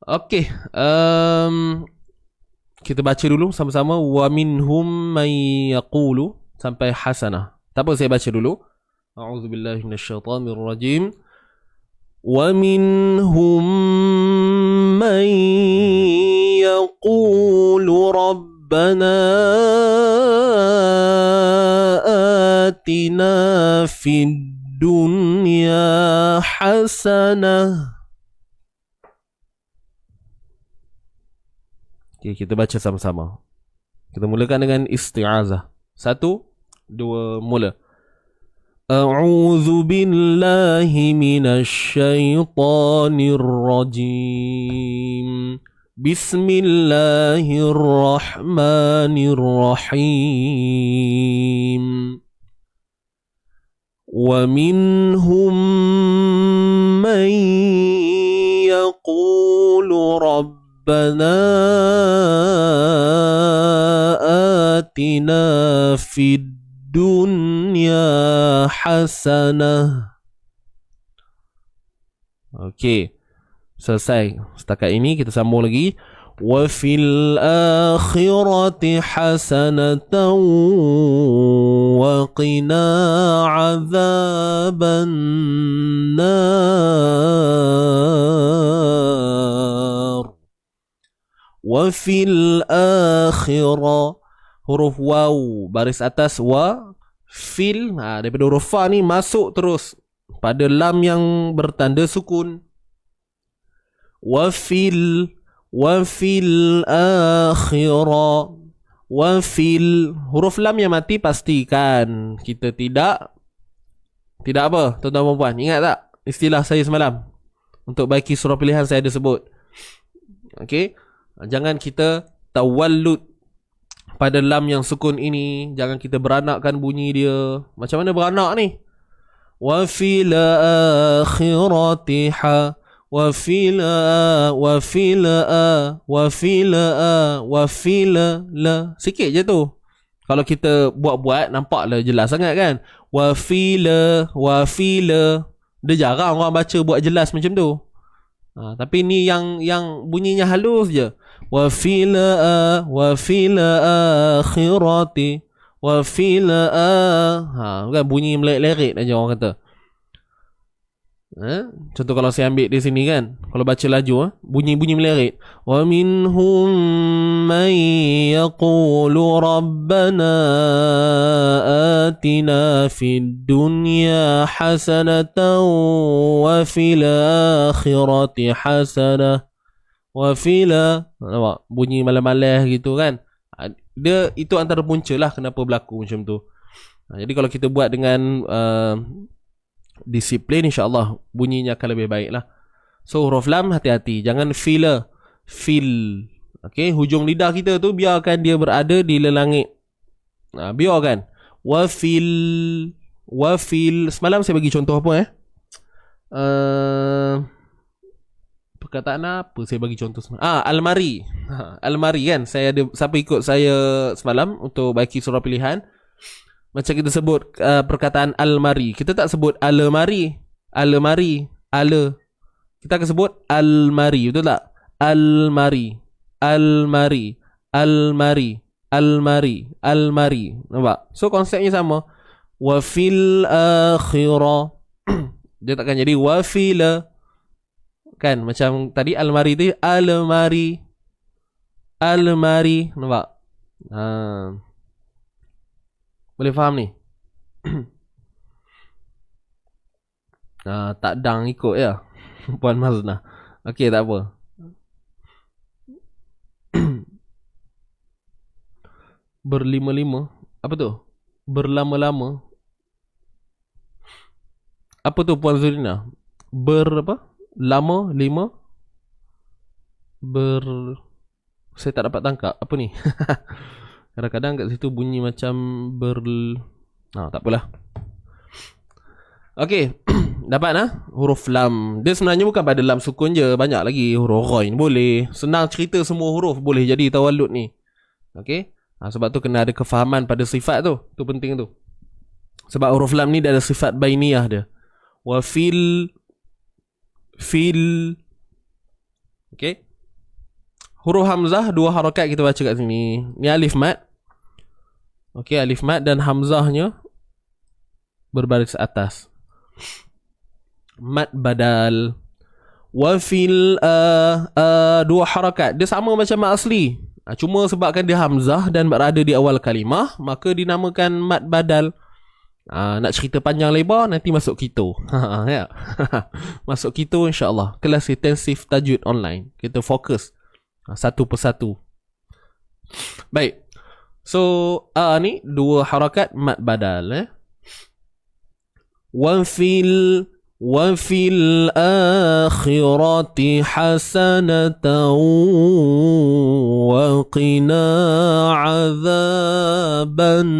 Okey, kita baca dulu sama-sama. Wa minhum may yaqulu sampai hasanah. Tak apa, saya baca dulu. A'udzubillahi minasyaitonirrajim. Wa minhum may yaqulu rabbana atina fid dunya hasanah. Okay, kita baca sama-sama. Kita mulakan dengan isti'azah. 1, 2, mula. A'udzu billahi minasyaitonir rajim. Bismillahirrahmanirrahim. Wa minhum man yaqulu rabbana atina fid dunya hasanah. Okey, selesai. Setakat ini kita sambung lagi. Wa fil akhirati hasanatan wa qina adzaban nar. Wa fil akhirah, huruf waw baris atas wa, fil, daripada huruf fa ni masuk terus pada lam yang bertanda sukun. Wa fil akhirah, wa fil, huruf lam yang mati pastikan kita tidak apa, tuan-tuan dan puan, ingat tak istilah saya semalam untuk baiki surah pilihan saya ada sebut. Okey, jangan kita tawallud pada lam yang sukun ini, jangan kita beranakkan bunyi dia. Macam mana beranak ni? Wa fil akhirati ha, wa fil la, sikit je tu. Kalau kita buat-buat nampaklah jelas sangat kan. Wa fil, dia jarang orang baca buat jelas macam tu. Tapi ni yang bunyinya halus je. Wa fil akhirati wa fil bukan bunyi melerit aja orang kata. Contoh kalau saya ambil di sini kan, kalau baca laju bunyi melerit. Wa minhum man yaqulu rabbana atina fid dunya hasanatan wa fil akhirati hasanah wa fil, nampak bunyi malam-malam gitu kan. Dia itu antara punca lah kenapa berlaku macam tu. Jadi kalau kita buat dengan disiplin, insyaAllah bunyinya akan lebih baik lah. So huruf lam hati-hati, jangan fil. Okay, hujung lidah kita tu biarkan dia berada di lelangit. Biarkan. Wa fil. Semalam saya bagi contoh apa perkataan apa saya bagi contoh semalam? Almari. Almari kan, saya ada, siapa ikut saya semalam untuk baiki surah pilihan, macam kita sebut perkataan almari, kita tak sebut alemari. Kita akan sebut almari, betul tak? Almari. Nampak? So konsepnya sama. Wa fil akhirah. Dia takkan jadi wa fil. Kan macam tadi almari tu almari. Nampak? Boleh faham ni? Tak dang ikut ya Puan Maznah. Okey, tak apa. Berlima-lima. Apa tu? Berlama-lama. Apa tu Puan Zurina? Apa? Lama, lima. Saya tak dapat tangkap. Apa ni? Kadang-kadang kat situ bunyi macam tak apalah. Okey, dapat huruf lam. Dia sebenarnya bukan pada lam sukun je, banyak lagi huruf ghain boleh. Senang cerita semua huruf boleh jadi tawallud ni. Okey? Sebab tu kena ada kefahaman pada sifat tu. Tu penting tu. Sebab huruf lam ni dia ada sifat bainiyah dia. Wa fil. Okay. Huruf hamzah 2 harakat kita baca kat sini. Ni alif mat. Okay, alif mat dan hamzahnya berbaris atas. Mat badal. Wa fil 2 harakat. Dia sama macam mat asli. Cuma sebabkan dia hamzah dan berada di awal kalimah, maka dinamakan mat badal. Nak cerita panjang lebar nanti masuk Kito. Ya. Masuk Kito insya-Allah. Kelas intensif tajwid online. Kita fokus satu persatu. Baik. So ni 2 harakat mat badal. Wa fil akhirati hasanatan wa qina azaban.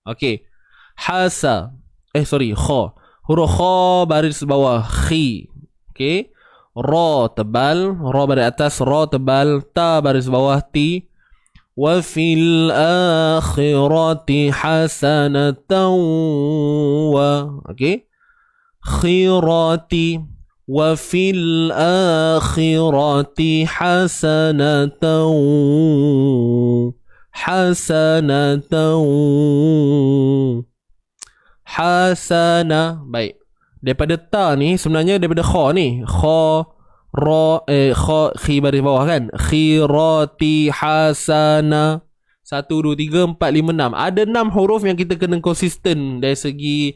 Okey. Hasa. Kha. Huruf kha baris bawah khi. Okey. Ra tebal, ra baris atas, ra tebal, ta baris bawah ti. Wa fil akhirati hasanatan wa. Okey. Khirati. Wa fil akhirati hasanatan hasana. Baik. Daripada ta ni sebenarnya daripada kha ni. Kha khi baris bawah kan. Khirati hasana. 1 2 3 4 5 6. Ada 6 huruf yang kita kena konsisten dari segi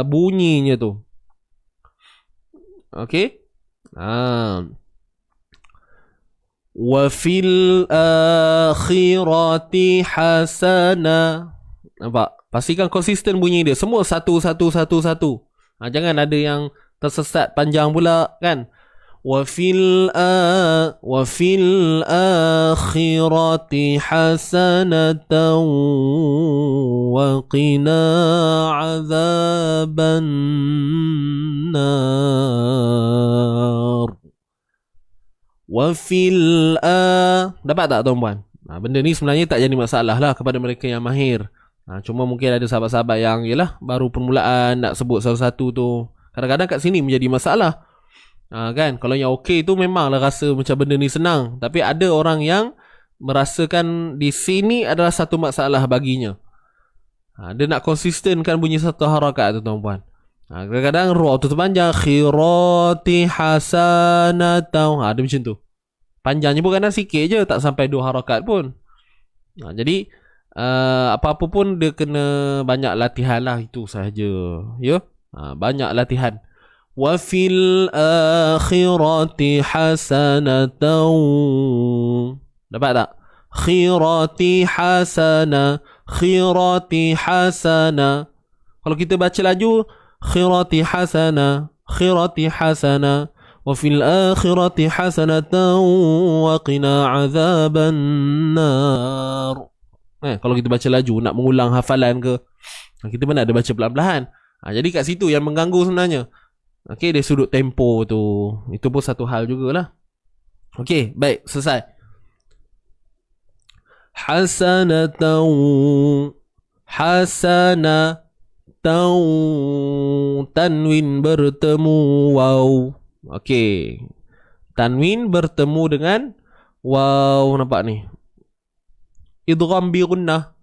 bunyinya tu. Okey. Wa fil akhirati hasana. Nampak? Pastikan konsisten bunyi dia. Semua 1 1 1 1. Jangan ada yang tersesat panjang pula kan. Wa fil akhirati hasanatan wa qina azaban nar. Wa fil dapat tak tuan-puan? Benda ni sebenarnya tak jadi masalah lah kepada mereka yang mahir. Cuma mungkin ada sahabat-sahabat yang yalah baru permulaan nak sebut satu-satu tu. Kadang-kadang kat sini menjadi masalah. Kan, kalau yang okey tu memanglah rasa macam benda ni senang. Tapi ada orang yang merasakan di sini adalah satu masalah baginya. Dia nak konsistenkan bunyi satu harakat tu tuan-puan. Kadang-kadang ra tu terpanjang. Khirati hasanatan. Dia macam tu. Panjangnya pun kadang sikit je, tak sampai 2 harakat pun. Jadi apa-apa pun dia kena banyak latihan lah, itu sahaja. Ya, banyak latihan. Wa fil akhirati hasanatan. Dapat tak? Khirati hasana. Khirati hasana. Kalau kita baca laju, khirati hasana, khirati hasana. Wa fil akhirati hasanatan wa qina azaban nar. Kalau kita baca laju, nak mengulang hafalan ke, kita pun ada baca pelan-pelan. Jadi kat situ yang mengganggu sebenarnya. Okey, dari sudut tempo tu. Itu pun satu hal jugalah. Okey, baik, selesai. Hasanatan. Hasanatan. Tanwin bertemu waw. Okey. Tanwin bertemu dengan waw, nampak ni. Idgham bi gunnah.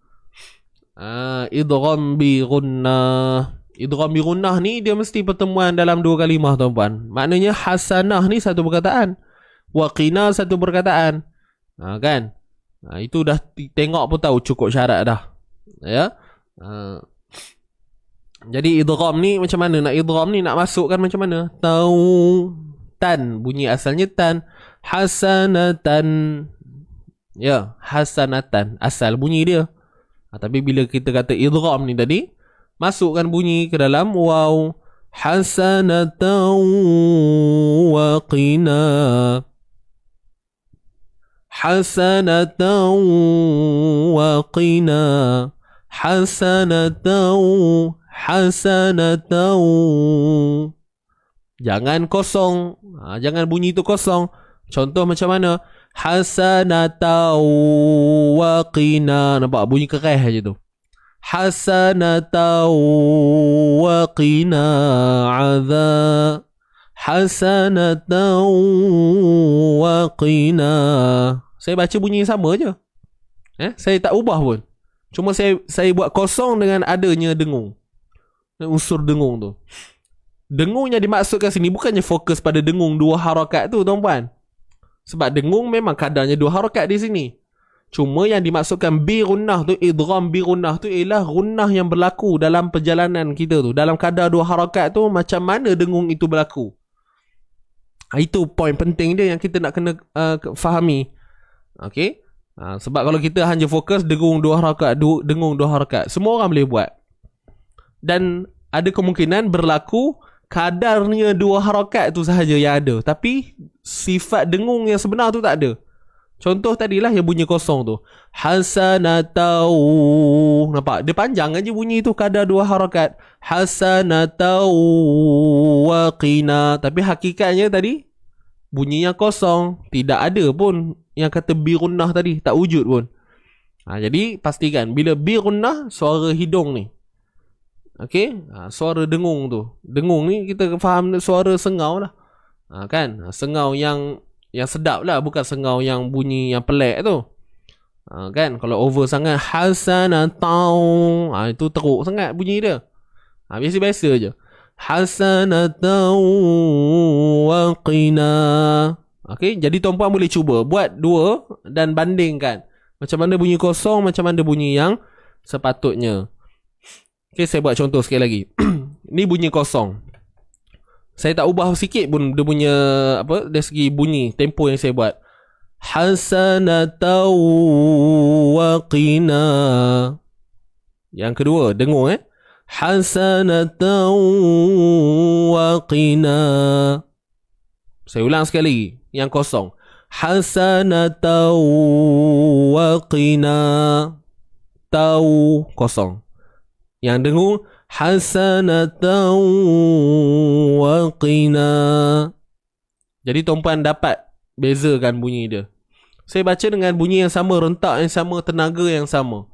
Idgham bi gunnah. Idgham bi gunnah ni dia mesti pertemuan dalam 2 kalimah tuan-puan. Maknanya hasanah ni satu perkataan, wa qina satu perkataan. Kan? Itu dah tengok pun tahu cukup syarat dah. Ya. Jadi idgham ni macam mana? Nak idgham ni nak masukkan macam mana? Tan, bunyi asalnya tan. Hasanatan. Ya, hasanatan asal bunyi dia. Tapi bila kita kata idgham ni tadi, masukkan bunyi ke dalam waw. Hasanatan wa qina. Hasanatan wa qina. Hasanatan. Hasanatan. Jangan kosong. Jangan bunyi tu kosong. Contoh macam mana? Hasanatan wa qina. Nampak bunyi kereh je tu. hasanatan wa qina azab. Hasanatan wa qina. Saya baca bunyi sama je. Saya tak ubah pun. Cuma saya buat kosong dengan adanya dengung. Unsur dengung tu. Dengung yang dimaksudkan sini bukannya fokus pada dengung 2 harakat tu, tuan-puan. Sebab dengung memang kadarnya 2 harakat di sini. Cuma yang dimaksudkan bi gunnah tu, idgham bi gunnah tu ialah gunnah yang berlaku dalam perjalanan kita tu. Dalam kadar 2 harakat tu, macam mana dengung itu berlaku. Itu poin penting dia yang kita nak kena fahami. Okey. Sebab kalau kita hanya fokus dengung 2 harakat, dengung 2 harakat, semua orang boleh buat. Dan ada kemungkinan berlaku kadarnya 2 harakat tu sahaja yang ada, tapi sifat dengung yang sebenar tu tak ada. Contoh tadilah yang bunyi kosong tu, hasanatau. Nampak? Dia panjang aja bunyi tu, kadar 2 harakat. Hasanatau wa qina. Tapi hakikatnya tadi bunyinya kosong. Tidak ada pun yang kata birunnah tadi, tak wujud pun. Jadi pastikan bila birunnah, suara hidung ni. Okey, suara dengung tu. Dengung ni kita faham suara sengau lah. Kan? Sengau yang sedap lah, bukan sengau yang bunyi yang pelik tu. Kan? Kalau over sangat, hasanatau, itu teruk sangat bunyi dia. Biasa-biasa je. Hasanatau wa qina. Okey, jadi tuan-puan boleh cuba buat 2 dan bandingkan. Macam mana bunyi kosong, macam mana bunyi yang sepatutnya. Okay, saya buat contoh sekali lagi. Ni bunyi kosong. Saya tak ubah sikit pun dia punya dari segi bunyi, tempo yang saya buat. Hasanatan wa qina. Yang kedua, dengung Hasanatan wa qina. Saya ulang sekali lagi, yang kosong. Hasanatan wa qina. Tau kosong. Yang dengung hasanatan wa qina. Jadi tuan-puan dapat bezakan bunyi dia. Saya baca dengan bunyi yang sama, rentak yang sama, tenaga yang sama.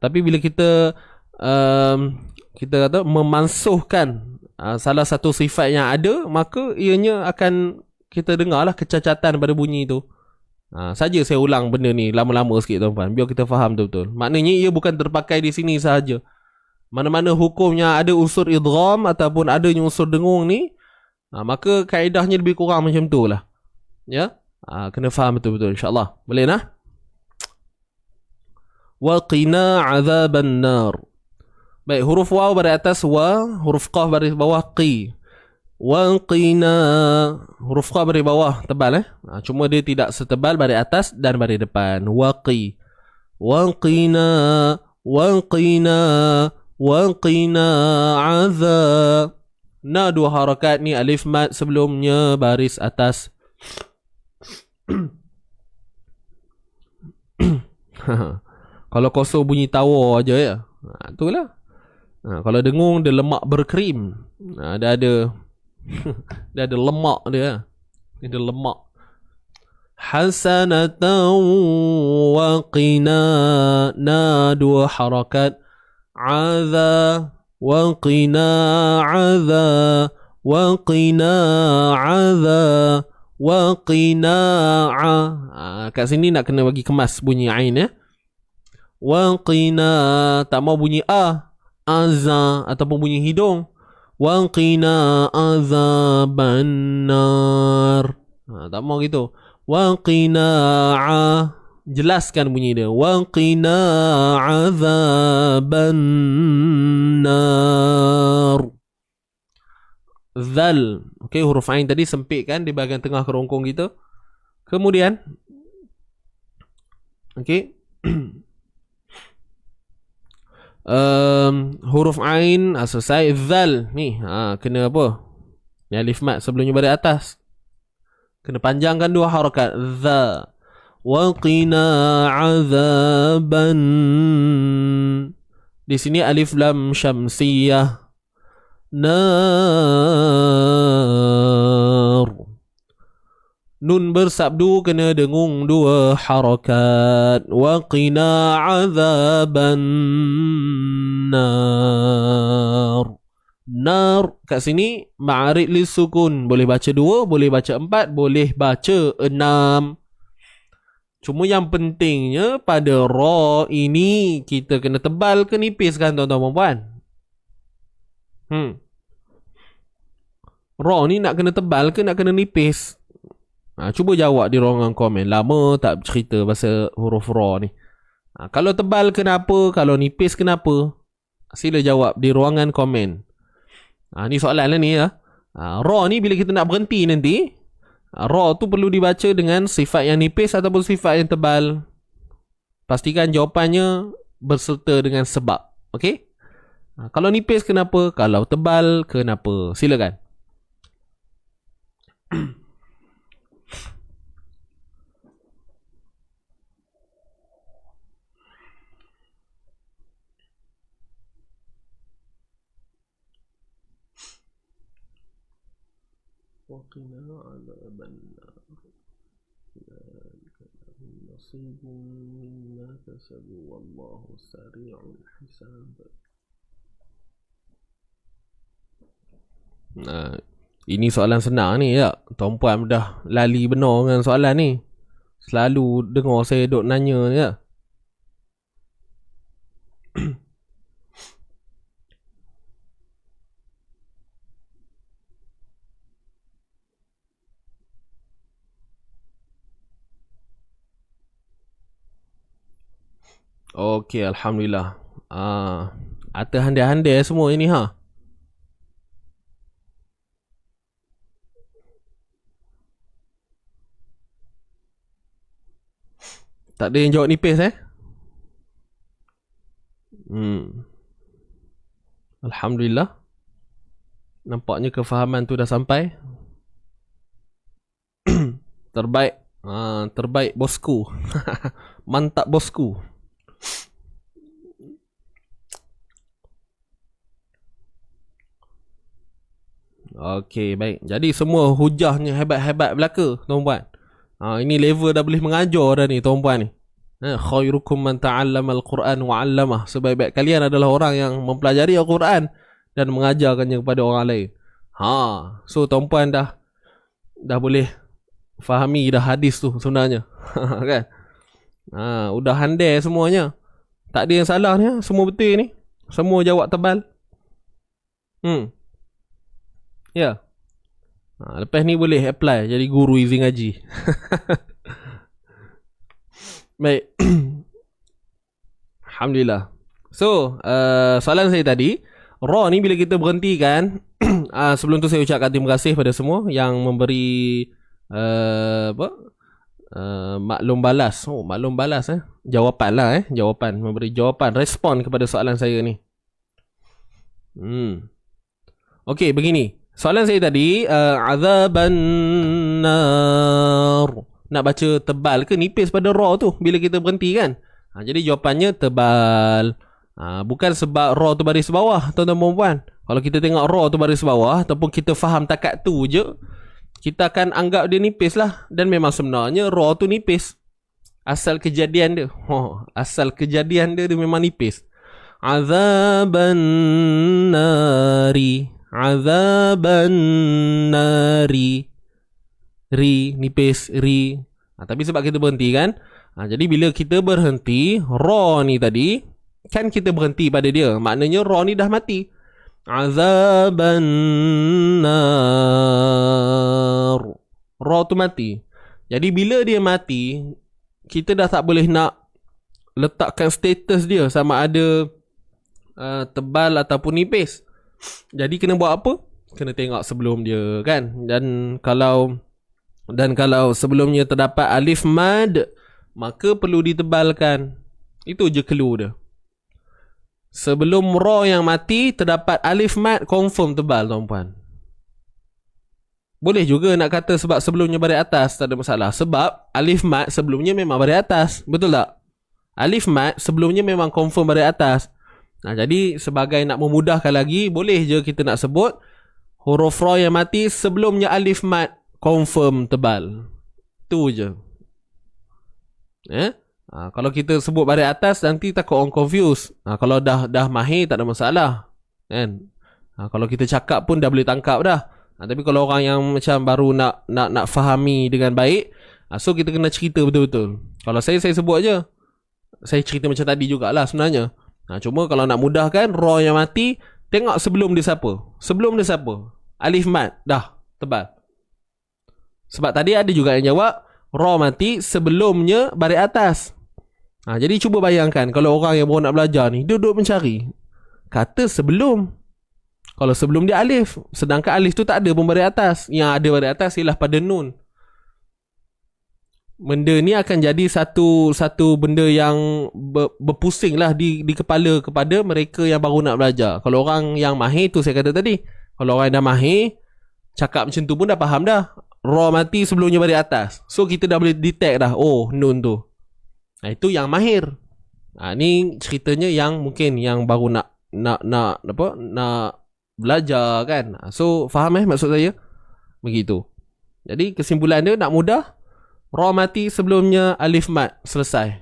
Tapi bila kita kata memansuhkan salah satu sifat yang ada, maka ianya akan kita dengarlah kecacatan pada bunyi itu. Saja saya ulang benda ni lama-lama sikit tuan-puan, biar kita faham betul-betul. Maknanya ia bukan terpakai di sini sahaja. Mana-mana hukumnya ada unsur idgham ataupun adanya unsur dengung ni, maka kaedahnya lebih kurang macam tu lah. Ya, kena faham betul-betul insya-Allah. Boleh nah? Wa qina azaban nar. Baik, huruf waw baris atas wa, huruf qaf baris bawah qi. Wa qina, huruf qa baris bawah tebal cuma dia tidak setebal baris atas dan baris depan. Wa qi. Wa qina, wa qina, wa qina azab. Na 2 harakat ni, alif mat sebelumnya baris atas. Kalau kosong bunyi tawa aja ya. Itulah. Kalau dengung dia lemak berkrim. Dia ada dia ada lemak dia. Dia ada lemak. Hasanatan wa qina, na 2 harakat. Azza wa qina azza, wa qina azza, wa qina kat sini nak kena bagi kemas bunyi ain Wa qina, tak mau bunyi azza ataupun bunyi hidung. Wa qina azaban nar. Tak mau gitu. Wa qina jelaskan bunyi dia. Wa qina azaban nar. Zal. Okey, huruf ain tadi sempit kan di bahagian tengah kerongkong kita. Kemudian okey. Huruf ain selesai. Zal ni kena apa? Ni alif mat sebelumnya baris atas. Kena panjangkan 2 harakat. Za. Wa qina azaban. Di sini alif lam syamsiyah. Nar. Nun bersabdu kena dengung 2 harakat. Wa qina azaban nar. Nar kat sini ma'arid li sukun. Boleh baca 2, boleh baca 4, boleh baca 6. Cuma yang pentingnya pada ra ini kita kena tebal ke nipis kan tuan-tuan puan? Ra ni nak kena tebal ke nak kena nipis? Cuba jawab di ruangan komen. Lama tak cerita pasal huruf ra ni. Kalau tebal kenapa? Kalau nipis kenapa? Sila jawab di ruangan komen. Ni soalan lah ni ya. Ra ni bila kita nak berhenti nanti, ra tu perlu dibaca dengan sifat yang nipis ataupun sifat yang tebal. Pastikan jawapannya berserta dengan sebab. Okey? Kalau nipis kenapa? Kalau tebal kenapa? Silakan. وقنا عذاب النار ذلك لهم نصيب مما كسبوا والله سريع الحساب. Ini soalan senang ni ya. Tuan puan dah lali benar dengan soalan ni. Selalu dengar saya duk nanya ya. Okey, alhamdulillah. Ada handai-handai semua ini ha. Tak ada yang jawab nipis Alhamdulillah. Nampaknya kefahaman tu dah sampai. Terbaik. Terbaik bosku. Mantap bosku. Okey, baik. Jadi semua hujahnya hebat-hebat belaka, tuan-puan. Ini level dah boleh mengajar dah ni, tuan-puan ni. Khairukum man ta'allama al-Quran wa 'allamah. Sebaik-baik kalian adalah orang yang mempelajari Al-Quran dan mengajarkannya kepada orang lain. So tuan-puan dah boleh fahami dah hadis tu sebenarnya. Kan? Udah handai semuanya. Tak ada yang salah ni, semua betul ni. Semua jawab tebal. Ya. Lepas ni boleh apply jadi guru izin ngaji. Baik. Alhamdulillah. So, soalan saya tadi, ra ni bila kita berhentikan, sebelum tu saya ucapkan terima kasih pada semua yang memberi maklum balas. Maklum balas jawapan lah jawapan, memberi jawapan, respon kepada soalan saya ni. Okey, begini. Soalan saya tadi, azaban nar. Nak baca tebal ke nipis pada ra tu bila kita berhenti kan? Jadi jawapannya tebal. Bukan sebab ra tu baris bawah, tuan-tuan dan puan. Kalau kita tengok ra tu baris bawah ataupun kita faham takat tu je, kita akan anggap dia nipis lah. Dan memang sebenarnya ra tu nipis. Asal kejadian dia. Asal kejadian dia memang nipis. Azaban nari. Azaban nari. Ri, nipis, ri. Tapi sebab kita berhenti kan, jadi bila kita berhenti, ra ni tadi, kan kita berhenti pada dia. Maknanya ra ni dah mati. Azaban nar. Ra tu mati. Jadi bila dia mati, kita dah tak boleh nak letakkan status dia sama ada tebal ataupun nipis. Jadi kena buat apa? Kena tengok sebelum dia kan. Dan kalau sebelumnya terdapat alif mad, maka perlu ditebalkan. Itu je clue dia. Sebelum ra yang mati terdapat alif mad, confirm tebal tuan-puan. Boleh juga nak kata sebab sebelumnya baris atas, tak ada masalah. Sebab alif mad sebelumnya memang baris atas. Betul tak? Alif mad sebelumnya memang confirm baris atas. Jadi sebagai nak memudahkan lagi, boleh je kita nak sebut huruf ra yang mati sebelumnya alif mad confirm tebal. Tu je. Kalau kita sebut baris atas nanti takut orang confuse. Kalau dah mahir tak ada masalah. Kan? Kalau kita cakap pun dah boleh tangkap dah. Tapi kalau orang yang macam baru nak fahami dengan baik, so kita kena cerita betul-betul. Kalau saya sebut aja. Saya cerita macam tadi jugalah sebenarnya. Cuma kalau nak mudahkan, ra yang mati, tengok sebelum dia siapa. Sebelum dia siapa? Alif mat. Dah, tebal. Sebab tadi ada juga yang jawab, ra mati sebelumnya baris atas. Jadi cuba bayangkan kalau orang yang baru nak belajar ni duduk mencari, kata sebelum. Kalau sebelum dia alif, sedangkan alif tu tak ada pun baris atas. Yang ada baris atas ialah pada nun. Benda ni akan jadi satu benda yang berpusing lah di kepala kepada mereka yang baru nak belajar. Kalau orang yang mahir tu saya kata tadi, kalau orang yang dah mahir, cakap macam tu pun dah faham dah. Ra mati sebelumnya baris atas. So kita dah boleh detect dah, oh nun tu. Itu yang mahir. Ni ceritanya yang mungkin yang baru nak belajar kan. So faham maksud saya? Begitu. Jadi kesimpulan dia nak mudah, ra mati sebelumnya alif mat, selesai.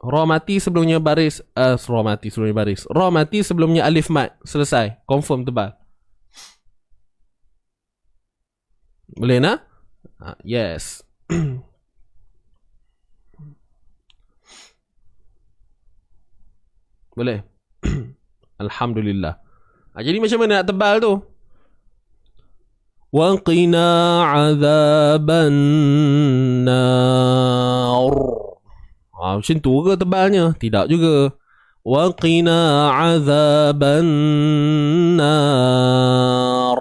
Ra mati sebelumnya baris, ra mati sebelumnya baris. Ra mati sebelumnya alif mat, selesai. Confirm tebal. Boleh nak? Yes. Boleh. Alhamdulillah. Jadi macam mana nak tebal tu? Wa qina 'adzaban nar. Macam tu ke tebalnya? Tidak juga. Wa qina 'adzaban nar.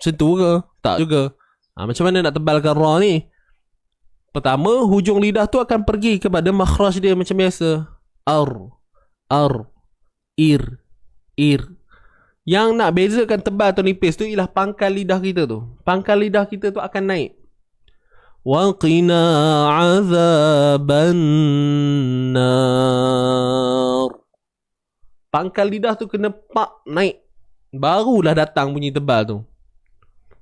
Macam tu ke? Tak juga. Macam mana nak tebalkan ra ni? Pertama, hujung lidah tu akan pergi kepada makhraj dia macam biasa. Ir. Yang nak bezakan tebal atau nipis tu ialah pangkal lidah kita tu. Pangkal lidah kita tu akan naik. Wa qina 'adzaban nar. Pangkal lidah tu kena pak naik. Barulah datang bunyi tebal tu.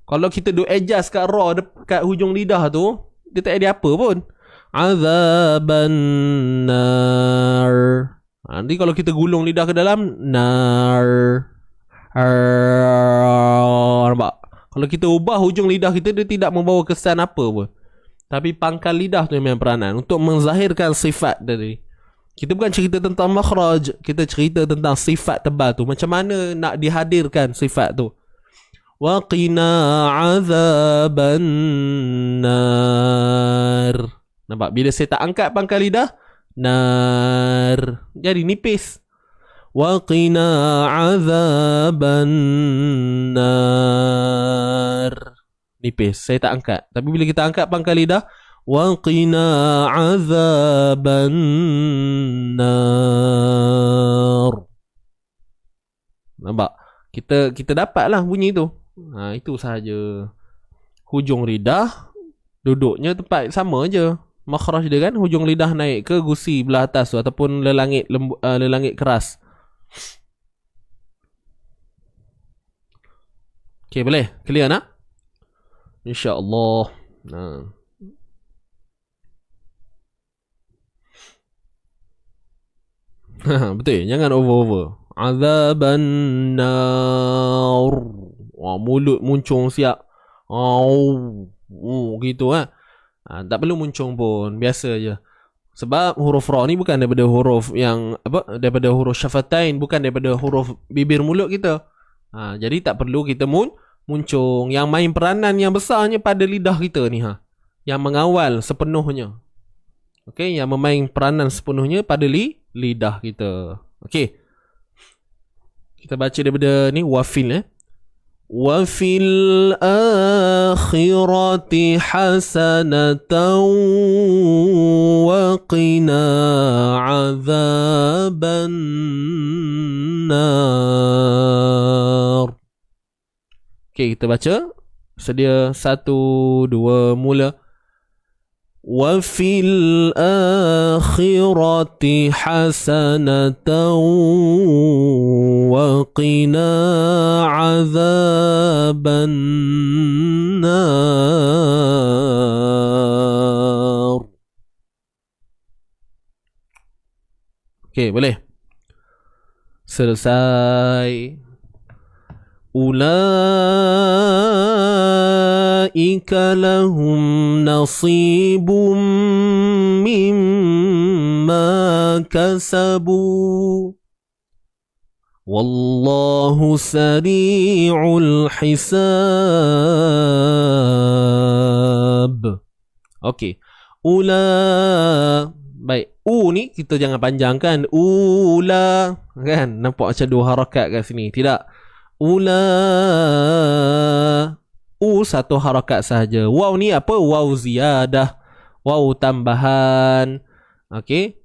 Kalau kita duk adjust kat ra dekat hujung lidah tu, dia tak ada apa pun. 'Adzaban nar. Nanti kalau kita gulung lidah ke dalam, nar. Nampak? Kalau kita ubah hujung lidah kita, dia tidak membawa kesan apa pun. Tapi pangkal lidah tu yang main peranan untuk menzahirkan sifat tadi. Kita bukan cerita tentang makhraj, kita cerita tentang sifat tebal tu. Macam mana nak dihadirkan sifat tu. Wa qina 'adzaban nar. Nampak? Bila saya tak angkat pangkal lidah, nar, jadi nipis. Wa qina 'adzaban nar. Nipis, saya tak angkat. Tapi bila kita angkat pangkal lidah, wa qina 'adzaban nar. Nampak? Kita dapatlah bunyi tu. Itu sahaja. Hujung lidah duduknya tempat sama je. Makhraj dia kan, hujung lidah naik ke gusi belah atas tu ataupun lelangit keras. Okay, boleh? Clear nak? InsyaAllah. Betul, jangan over. Azaban nar. Mulut muncung siap. Gitu kan. Tak perlu muncung pun, biasa je. Sebab huruf ra ni bukan daripada huruf yang daripada huruf syafatain, bukan daripada huruf bibir mulut kita. Jadi tak perlu kita muncung. Yang main peranan yang besarnya pada lidah kita ni, yang mengawal sepenuhnya. Okey, yang memain peranan sepenuhnya pada lidah kita. Okey. Kita baca daripada ni wafil وفي الآخرة حسنة وقنا عذاب النار. Okay, kita baca. Sedia 1, 2, mula. وفي الآخرة حسنة وقنا عذاب النار. Okey, boleh. Selesai. Ulaika lahum nasibum mimma kasabu. Wallahu sari'ul hisab. Okey. Baik. Ni kita jangan panjangkan. Kan? Nampak macam dua harakat kat sini. Tidak. Satu harakat sahaja. Waw ni apa? Waw ziyadah. Waw tambahan. Okey.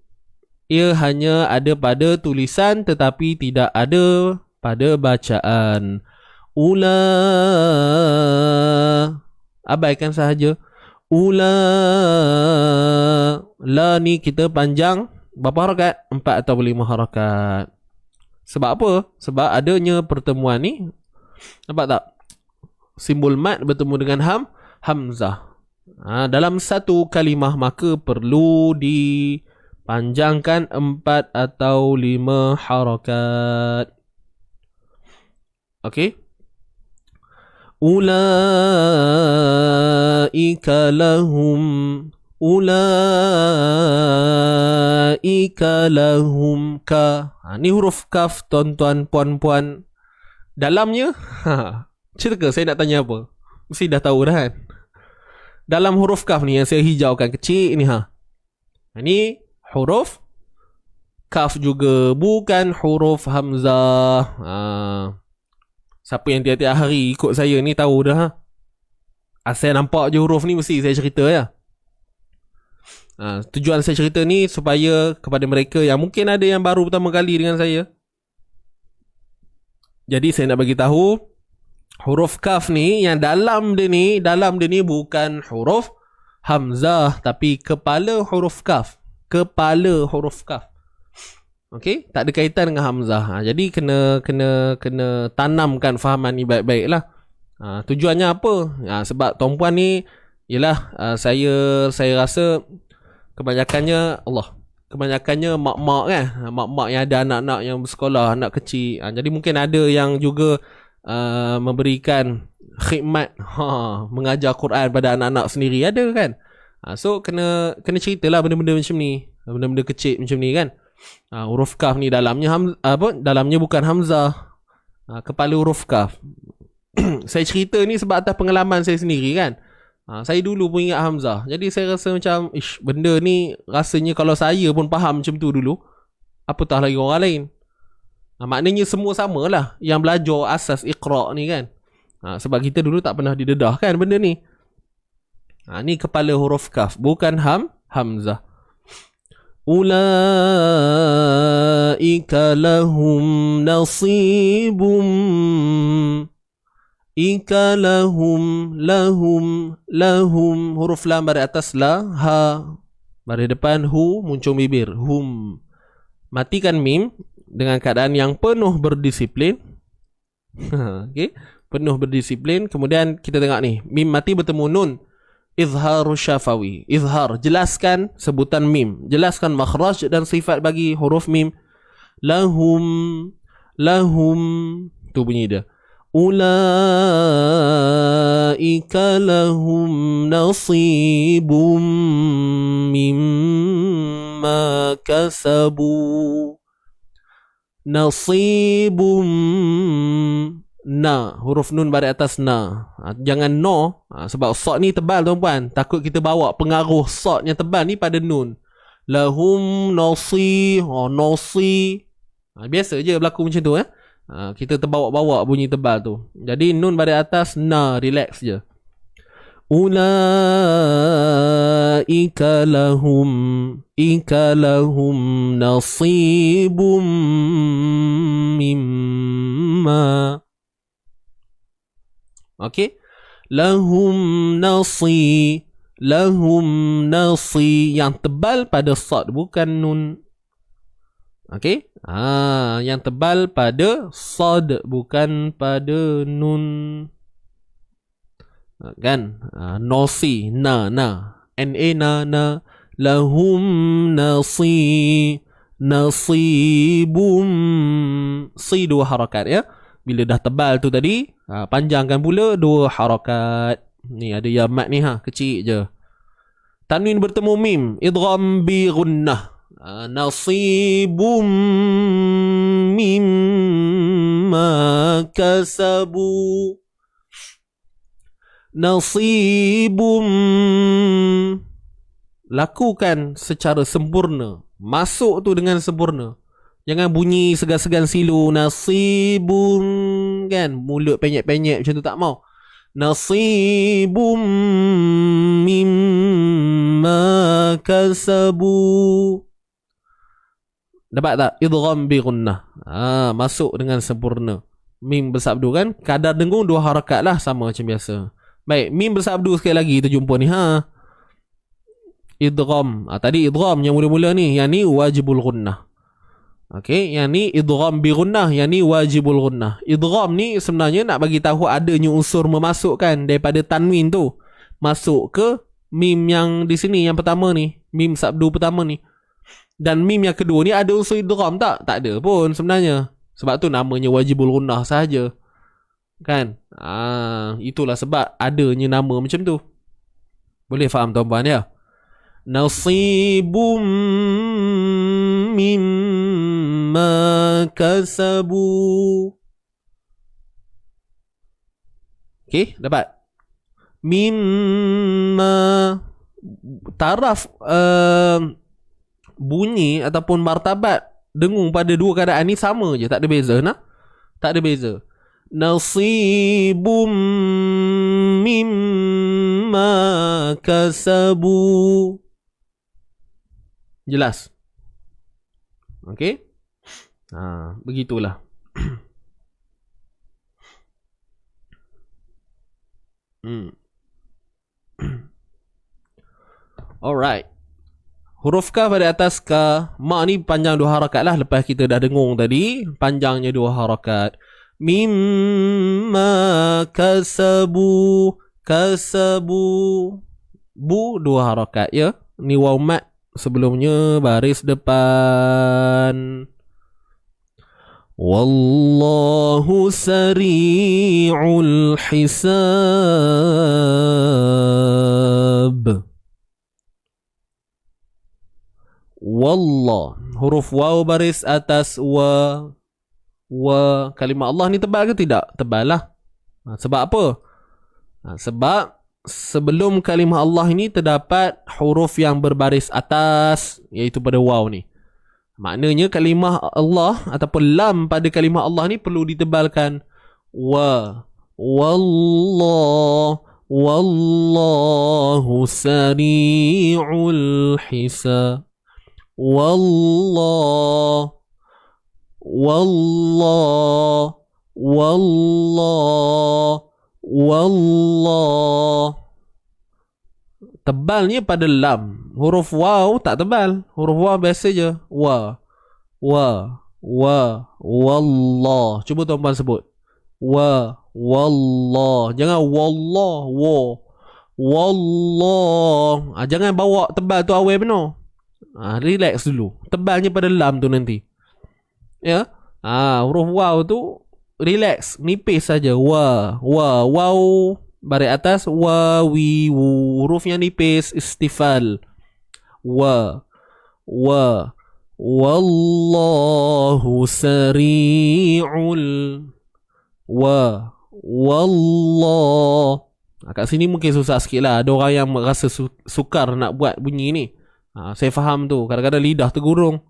Ia hanya ada pada tulisan tetapi tidak ada pada bacaan. Abaikan sahaja. La ni kita panjang berapa harakat? 4 atau 5 harakat. Sebab apa? Sebab adanya pertemuan ni. Nampak tak? Simbol mat bertemu dengan hamzah. Dalam satu kalimah maka perlu dipanjangkan 4 atau 5 harakat. Okey. Ulaika lahum ka. Ni huruf kaf, tuan-tuan, puan-puan. Dalamnya, cerita saya nak tanya apa? Mesti dah tahu dah kan? Dalam huruf kaf ni yang saya hijaukan kecil ni Ini huruf kaf juga, bukan huruf hamzah. Siapa yang tiap-tiap hari ikut saya ni tahu dah. Asal nampak je huruf ni mesti saya cerita ya. Tujuan saya cerita ni supaya kepada mereka yang mungkin ada yang baru pertama kali dengan saya. Jadi saya nak bagi tahu huruf kaf ni yang dalam dia ni bukan huruf hamzah tapi kepala huruf kaf. Kepala huruf kaf. Okey, tak ada kaitan dengan hamzah. Jadi kena tanamkan fahaman ni baik-baik lah. Tujuannya apa? Sebab tuan-puan ni ialah saya rasa kebanyakannya mak-mak kan. Mak-mak yang ada anak-anak yang bersekolah, anak kecil. Jadi mungkin ada yang juga memberikan khidmat mengajar Quran pada anak-anak sendiri, ada kan. So kena ceritalah benda-benda macam ni, benda-benda kecil macam ni kan. Huruf kaf ni dalamnya dalamnya bukan hamzah. Kepala huruf kaf. Saya cerita ni sebab atas pengalaman saya sendiri kan. Saya dulu pun ingat hamzah. Jadi saya rasa macam benda ni rasanya kalau saya pun faham macam tu dulu, apatah lagi orang lain. Maknanya semua samalah yang belajar asas Iqra ni kan. Sebab kita dulu tak pernah didedahkan benda ni. Ni kepala huruf kaf, bukan hamzah. Ulaika lahum nasibum. Ika lahum huruf lam baris atas la, ha baris depan hu, muncul bibir hum. Matikan mim dengan keadaan yang penuh berdisiplin. Okey, penuh berdisiplin. Kemudian kita tengok ni, mim mati bertemu nun. Izharu syafawi. Izhar, jelaskan sebutan mim, jelaskan makhraj dan sifat bagi huruf mim. Lahum tu bunyi dia. Ulaika lahum nasibum mimma kasabu. Nasibum na, huruf nun baris atas na. Jangan no, sebab sod ni tebal tuan-puan. Takut kita bawa pengaruh sod yang tebal ni pada nun. Lahum nasi, biasa je berlaku macam tu kita terbawa-bawa bunyi tebal tu. Jadi nun baris atas na, relax je. Ulaika lahum nasibum mimma. Okey, lahum nasi yang tebal pada sad, bukan nun. Okey, yang tebal pada sad, bukan pada nun. Kan? Nasi, na, na, lahum Nasibum. Si 2 harakat ya. Bila dah tebal tu tadi, panjangkan pula 2 harakat. Ni ada ya mat ni kecil je. Tanwin bertemu mim, idgham bi gunnah. Nasibum mimma kasabu. Nasibum. Lakukan secara sempurna. Masuk tu dengan sempurna. Jangan bunyi segan-segan silu. Nasibum. Kan? Mulut penyek-penyek macam tu tak mau. Nasibum mimma kasabu. Dapat tak? Idgham bi gunnah. Masuk dengan sempurna. Mim bersabdu kan? Kadar dengung 2 harakat lah, sama macam biasa. Baik, mim bersabdu sekali lagi kita jumpa ni idgham. Tadi idgham yang mula-mula ni, yang ni wajibul gunnah. Okey, yang ni idgham bi gunnah, yang ni wajibul gunnah. Idgham ni sebenarnya nak bagi tahu adanya unsur memasukkan daripada tanwin tu masuk ke mim yang di sini yang pertama ni, mim sabdu pertama ni. Dan mim yang kedua ni ada unsur idgham tak? Tak ada pun sebenarnya. Sebab tu namanya wajibul gunnah sahaja. Kan? Itulah sebab adanya nama macam tu. Boleh faham tuan-puan ya? Nasibum mimma kasabu. Okey, dapat? Mimma. Taraf bunyi ataupun martabat dengung pada 2 keadaan ni sama je, tak ada beza tak ada beza. Nasibum mimma kasabu. Jelas? Okey? Begitulah. Alright. Huruf Ka pada atas Ka. Ma ni panjang 2 harakat lah. Lepas kita dah dengung tadi, panjangnya 2 harakat. Mimma kasabu. Kasabu. Bu 2 harakat ya. Ni waw mat sebelumnya baris depan. Wallahu sari'ul hisab. Wallah. Huruf waw baris atas wa. Wa. Kalimah Allah ni tebal ke tidak? Tebal lah. Sebab apa? Sebab sebelum kalimah Allah ini terdapat huruf yang berbaris atas, iaitu pada waw ni. Maknanya kalimah Allah ataupun lam pada kalimah Allah ni perlu ditebalkan. Wa. Wallah. Wallahu sari'ul hisab. Wallah. Wallah. Wallah. Wallah. Tebalnya pada lam. Huruf waw tak tebal. Huruf waw biasa je. Wa. Wa. Wa. Wallah. Cuba tuan-tuan sebut. Wa. Wallah. Jangan wallah. Wa. Wallah. Jangan bawa tebal tu awal benar. Relax dulu. Tebalnya pada lam tu nanti. Ya. Huruf waw tu relax, nipis saja. Wa. Wa. Waw baris atas. Wa. Wi. Wu. Hurufnya nipis. Istifal. Wa. Wa. Wallahu sari'ul. Wa. Wallah. Kat sini mungkin susah sikit lah. Ada orang yang rasa sukar nak buat bunyi ni. Saya faham tu. Kadang-kadang lidah tergulung.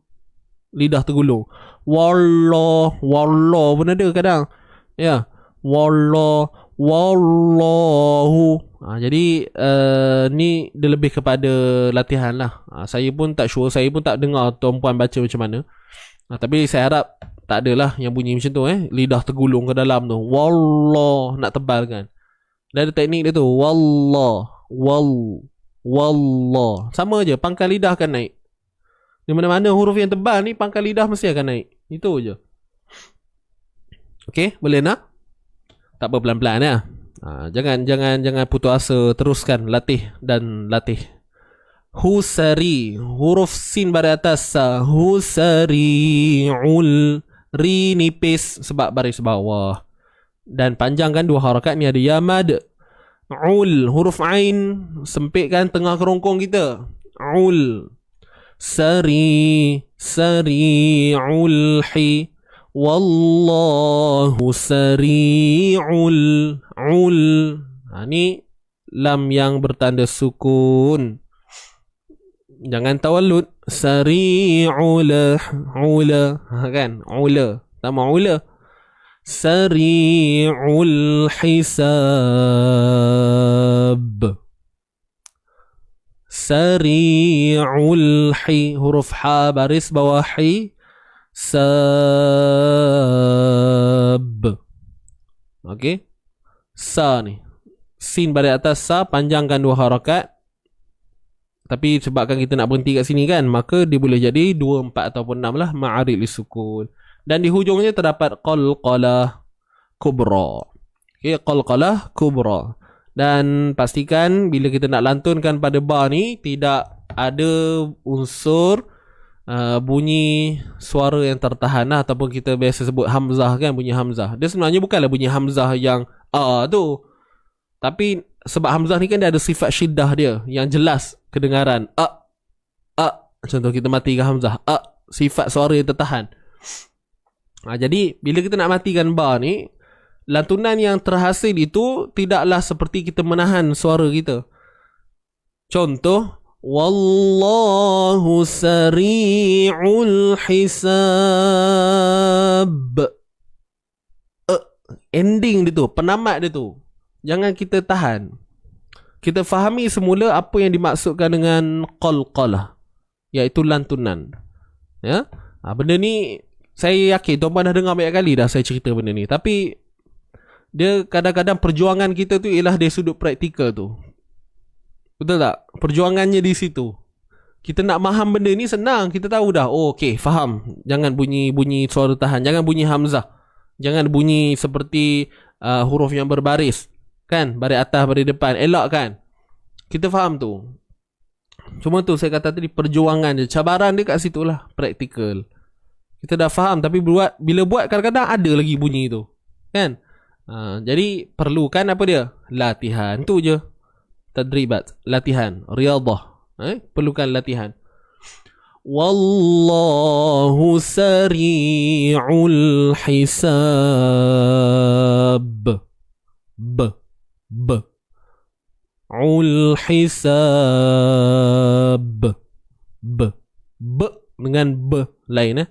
Wallah. Wallah pun ada kadang. Ya. Wallah. Wallahu. Jadi ni dia lebih kepada latihan lah. Saya pun tak sure. Saya pun tak dengar tuan-puan baca macam mana. Tapi saya harap tak adalah yang bunyi macam tu. Lidah tergulung ke dalam tu. Wallah. Nak tebalkan. Dia ada teknik dia tu. Wallah. Wallah. Sama je. Pangkal lidah akan naik. Di mana-mana huruf yang tebal ni, pangkal lidah mesti akan naik. Itu je. Okey, boleh nak? Tak apa, pelan-pelan ya. Jangan putus asa, teruskan latih dan latih. Husari, huruf sin pada atas sa. Husari'ul. Ri nipis sebab baris bawah. Dan panjangkan 2 harakat ni ada ya mad. Ul, huruf ain sempitkan tengah kerongkong kita. Ul. Sari'ul hi. Wallahu sari'ul ul. Ni lam yang bertanda sukun. Jangan tawallud. Sari'ula kan? Ula. Tambah ula. Sari'ul hisab. Sari'ul hi. Huruf ha baris bawah hi. Sab. Okey. Sa ni. Sin pada atas sa, panjangkan 2 harakat. Tapi sebabkan kita nak berhenti kat sini kan, maka dia boleh jadi 2, 4 ataupun 6 lah. Ma'arid li sukun. Dan di hujungnya terdapat qalqalah kubra. Okay, qalqalah kubra. Dan pastikan bila kita nak lantunkan pada ba ni, tidak ada unsur bunyi suara yang tertahan lah, ataupun kita biasa sebut hamzah kan, bunyi hamzah. Dia sebenarnya bukanlah bunyi hamzah yang tu. Tapi sebab hamzah ni kan dia ada sifat syiddah dia yang jelas kedengaran. Contoh kita matikan hamzah. Sifat suara yang tertahan. Jadi bila kita nak matikan ba ni, lantunan yang terhasil itu tidaklah seperti kita menahan suara kita. Contoh, wallahu sari'ul hisab. Ending dia tu, penamat dia tu. Jangan kita tahan. Kita fahami semula apa yang dimaksudkan dengan qalqalah, iaitu lantunan. Ya? Benda ni saya yakin tuan-tuan dah dengar banyak kali dah saya cerita benda ni. Tapi dia kadang-kadang perjuangan kita tu ialah dari sudut praktikal tu. Betul tak? Perjuangannya di situ. Kita nak faham benda ni senang. Kita tahu dah. Oh, okey, faham. Jangan bunyi suara tahan. Jangan bunyi hamzah. Jangan bunyi seperti huruf yang berbaris. Kan? Baris atas, baris depan. Elok kan? Kita faham tu. Cuma tu saya kata tadi, perjuangan je. Cabaran dia kat situ lah. Praktikal. Kita dah faham. Tapi bila buat kadang-kadang ada lagi bunyi tu. Kan? Jadi perlukan apa dia? Latihan. Tu je. Tadribat. Latihan. Riyadah. Perlukan latihan. Wallahu sari'ul hisab. Ul hisab. Dengan lain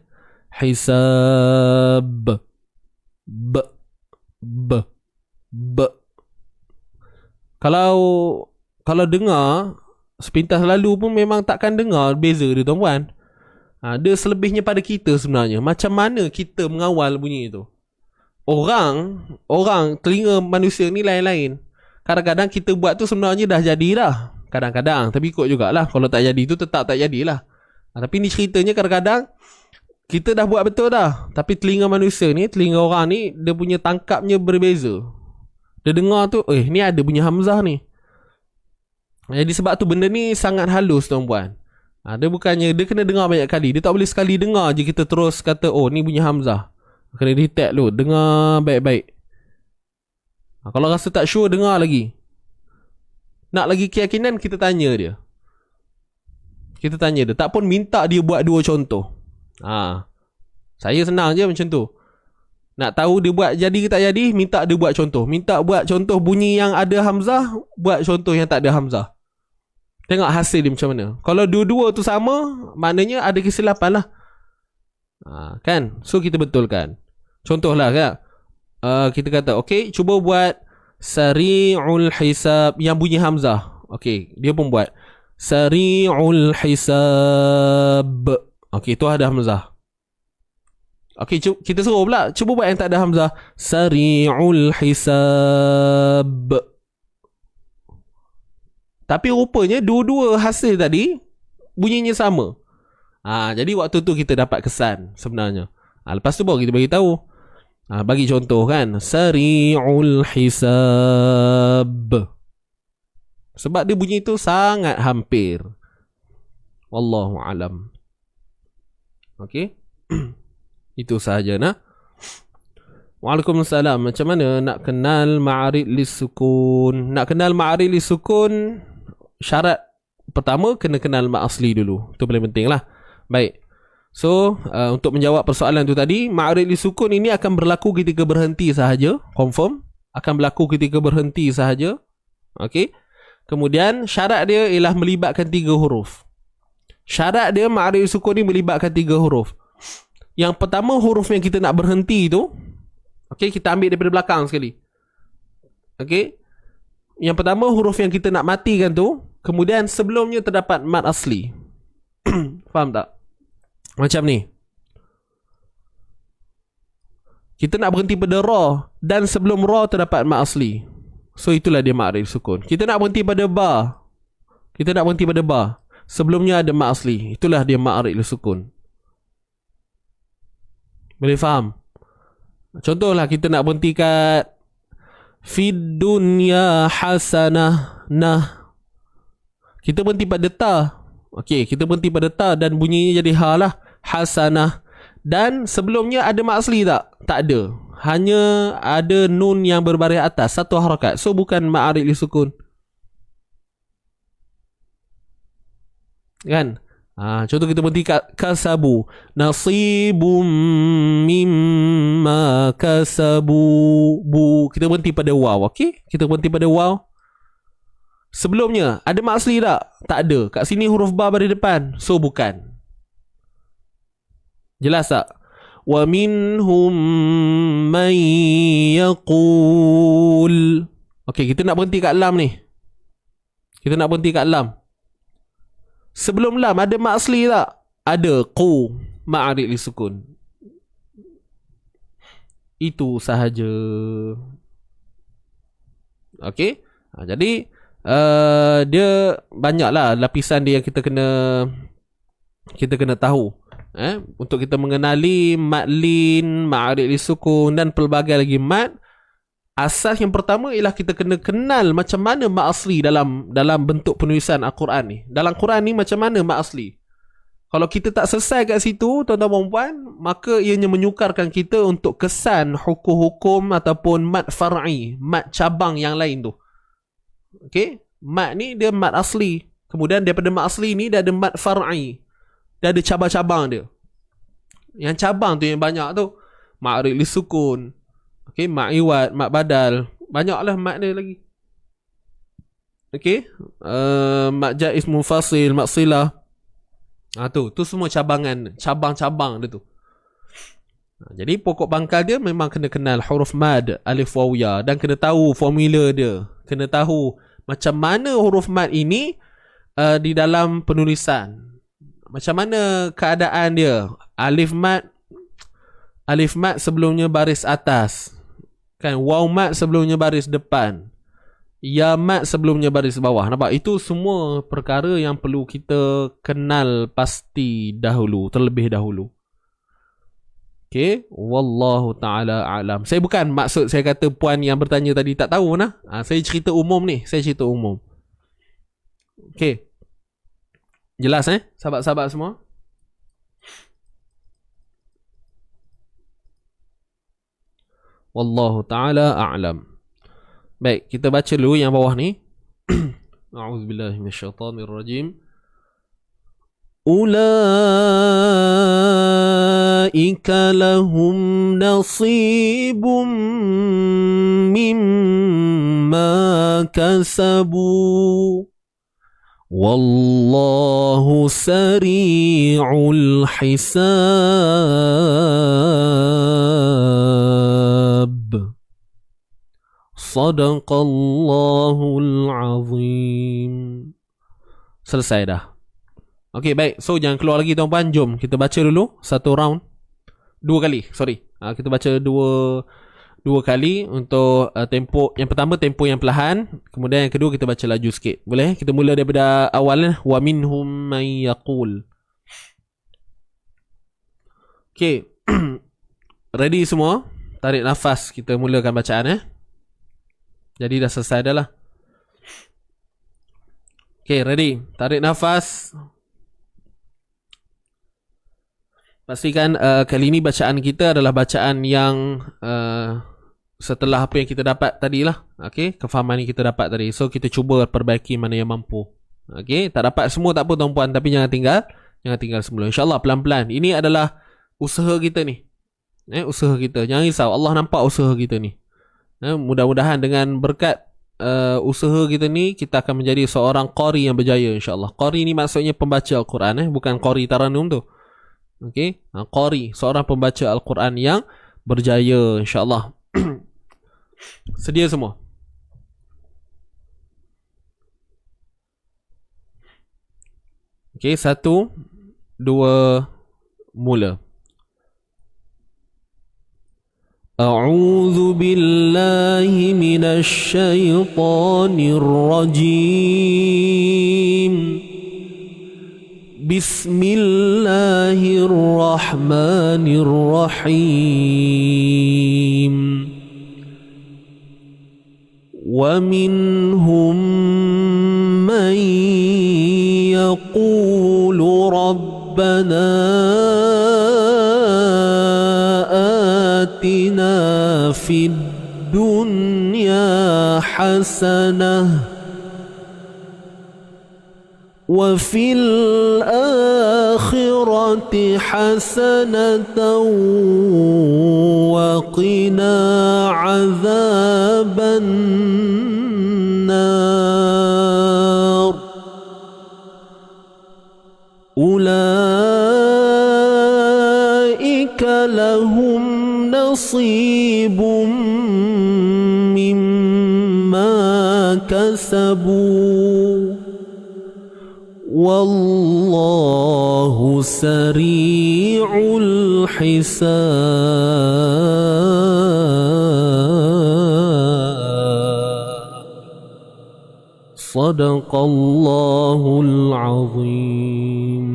hisab. Kalau dengar sepintas lalu pun memang takkan dengar beza dia tuan-puan. Dia selebihnya pada kita sebenarnya. Macam mana kita mengawal bunyi itu? Orang telinga manusia ni lain-lain. Kadang-kadang kita buat tu sebenarnya dah jadi dah. Kadang-kadang. Tapi ikut jugalah. Kalau tak jadi tu tetap tak jadilah. Tapi ni ceritanya kadang-kadang kita dah buat betul dah. Tapi telinga manusia ni, telinga orang ni, dia punya tangkapnya berbeza. Dia dengar tu, ni ada bunyi hamzah ni. Jadi sebab tu benda ni sangat halus tuan-puan. Dia bukannya, dia kena dengar banyak kali. Dia tak boleh sekali dengar je kita terus kata, oh ni bunyi hamzah. Kena detect dulu. Dengar baik-baik. Kalau rasa tak sure, dengar lagi. Nak lagi keyakinan, kita tanya dia. Kita tanya dia. Tak pun minta dia buat 2 contoh. Saya senang je macam tu. Nak tahu dia buat jadi ke tak jadi, minta dia buat contoh. Minta buat contoh bunyi yang ada hamzah, buat contoh yang tak ada hamzah. Tengok hasil dia macam mana. Kalau dua-dua tu sama, maknanya ada kesilapan lah. Kan? So kita betulkan. Contohlah kan, kita kata okay, cuba buat sari'ul hisab yang bunyi hamzah. Okay, dia pun buat sari'ul hisab. Okay, tu ada hamzah. Okay, kita suruh pula cuba buat yang tak ada hamzah. Sari'ul hisab. Tapi rupanya dua-dua hasil tadi bunyinya sama. Jadi waktu tu kita dapat kesan sebenarnya. Lepas tu baru kita bagi tahu. Bagi contoh kan, sari'ul hisab. Sebab dia bunyi tu sangat hampir. Wallahu alam. Okey. Itu sahaja nah. Waalaikumsalam. Macam mana nak kenal ma'arid lisukun? Nak kenal ma'arid lisukun, syarat pertama kena kenal mat asli dulu. Itu paling penting lah. Baik. So, untuk menjawab persoalan tu tadi, ma'arid lisukun ini akan berlaku ketika berhenti sahaja. Confirm. Akan berlaku ketika berhenti sahaja. Okey. Kemudian syarat dia ialah melibatkan 3 huruf. Syarat dia ma'arid lisukun ni melibatkan 3 huruf. Yang pertama huruf yang kita nak berhenti tu, okey, kita ambil daripada belakang sekali. Okey. Yang pertama huruf yang kita nak matikan tu, kemudian sebelumnya terdapat mat asli. Faham tak? Macam ni. Kita nak berhenti pada ra dan sebelum ra terdapat mat asli. So itulah dia ma'arid sukun. Kita nak berhenti pada ba. Kita nak berhenti pada ba. Sebelumnya ada mat asli. Itulah dia ma'arid sukun. Boleh faham? Contohlah kita nak berhenti kat fid dunya hasanah nah. Kita berhenti pada ta. Okey, kita berhenti pada ta dan bunyinya jadi ha lah. Hasanah. Dan sebelumnya ada mat asli tak? Tak ada. Hanya ada nun yang berbaris atas, satu harakat. So bukan ma'arid lisukun. Kan? Contoh kita berhenti kat kasabu. Nasibum mimma kasabu. Bu. Kita berhenti pada waw. Okey? Kita berhenti pada waw. Sebelumnya ada mat asli tak? Tak ada. Kat sini huruf ba pada depan. So bukan. Jelas tak? Wa minhum man yaqul. Okey, kita nak berhenti kat lam ni. Kita nak berhenti kat lam. Sebelum lam ada mat asli tak? Ada. Qu. Ma'arid lisukun. Itu sahaja. Okey. Jadi dia banyaklah lapisan dia yang kita kena tahu. Untuk kita mengenali mat lin, ma'arid lisukun dan pelbagai lagi mat. Asas yang pertama ialah kita kena kenal macam mana mat asli dalam bentuk penulisan Al-Quran ni. Dalam Quran ni macam mana mat asli. Kalau kita tak selesai kat situ, tuan-tuan dan puan, maka ianya menyukarkan kita untuk kesan hukum-hukum ataupun mat far'i, mat cabang yang lain tu. Okey, mat ni dia mat asli. Kemudian daripada mat asli ni dia ada mat far'i. Dia ada cabang-cabang dia. Yang cabang tu yang banyak tu, ma'arid lisukun. Okey, mat iwad, mat badal. Banyaklah mat dia lagi. Okey, mat jaiz munfasil, mat silah. Tu semua cabang-cabang dia tu. Jadi pokok pangkal dia memang kena kenal huruf mad, alif waw ya, dan kena tahu formula dia. Kena tahu macam mana huruf mad ini di dalam penulisan. Macam mana keadaan dia? Alif mad sebelumnya baris atas. Kan, waw mat sebelumnya baris depan. Ya mat sebelumnya baris bawah. Nampak? Itu semua perkara yang perlu kita kenal pasti dahulu, terlebih dahulu. Okay, wallahu ta'ala a'lam. Saya bukan maksud saya kata puan yang bertanya tadi tak tahu nah. Saya cerita umum ni. Saya cerita umum. Okay. Jelas sahabat-sahabat semua? Wallahu ta'ala a'lam. Baik, kita baca dulu yang bawah ni. A'udzubillahi minasyaitonirrajim. Ulaika lahum nasibum mimma kasabu. Wallahu sari'ul hisab. Sadaqallahul azim. Selesai dah. Okey, baik. So jangan keluar lagi tuan-puan. Jom kita baca dulu satu round. 2 kali, sorry. Kita baca dua kali untuk tempo. Yang pertama tempo yang perlahan, kemudian yang kedua kita baca laju sikit. Boleh? Kita mula daripada awal. Wa minhum man yaqul. Okey. Ready semua? Tarik nafas, kita mulakan bacaan Jadi dah selesai dah lah. Okay, ready. Tarik nafas. pastikan kali ini bacaan kita adalah bacaan yang setelah apa yang kita dapat tadilah. Okey, kefahaman yang kita dapat tadi. So kita cuba perbaiki mana yang mampu. Okey, tak dapat semua tak apa tuan-puan, tapi jangan tinggal semula. InsyaAllah pelan-pelan. Ini adalah usaha kita ni. Usaha kita. Jangan risau, Allah nampak usaha kita ni. Mudah-mudahan dengan berkat usaha kita ni, kita akan menjadi seorang qari yang berjaya insyaAllah. Qari ni maksudnya pembaca Al-Quran, bukan qari taranum tu. Okey, qari, seorang pembaca Al-Quran yang berjaya insyaAllah. Sedia semua? Okey, 1, 2, mula. أعوذ بالله من الشيطان الرجيم بسم الله الرحمن الرحيم ومنهم من يقول ربنا آتنا في الدنيا حسنة وفي الآخرة حسنة وقنا عذاب النار أولئك لهم نصيب مما كسبوا والله سريع الحساب صدق الله العظيم.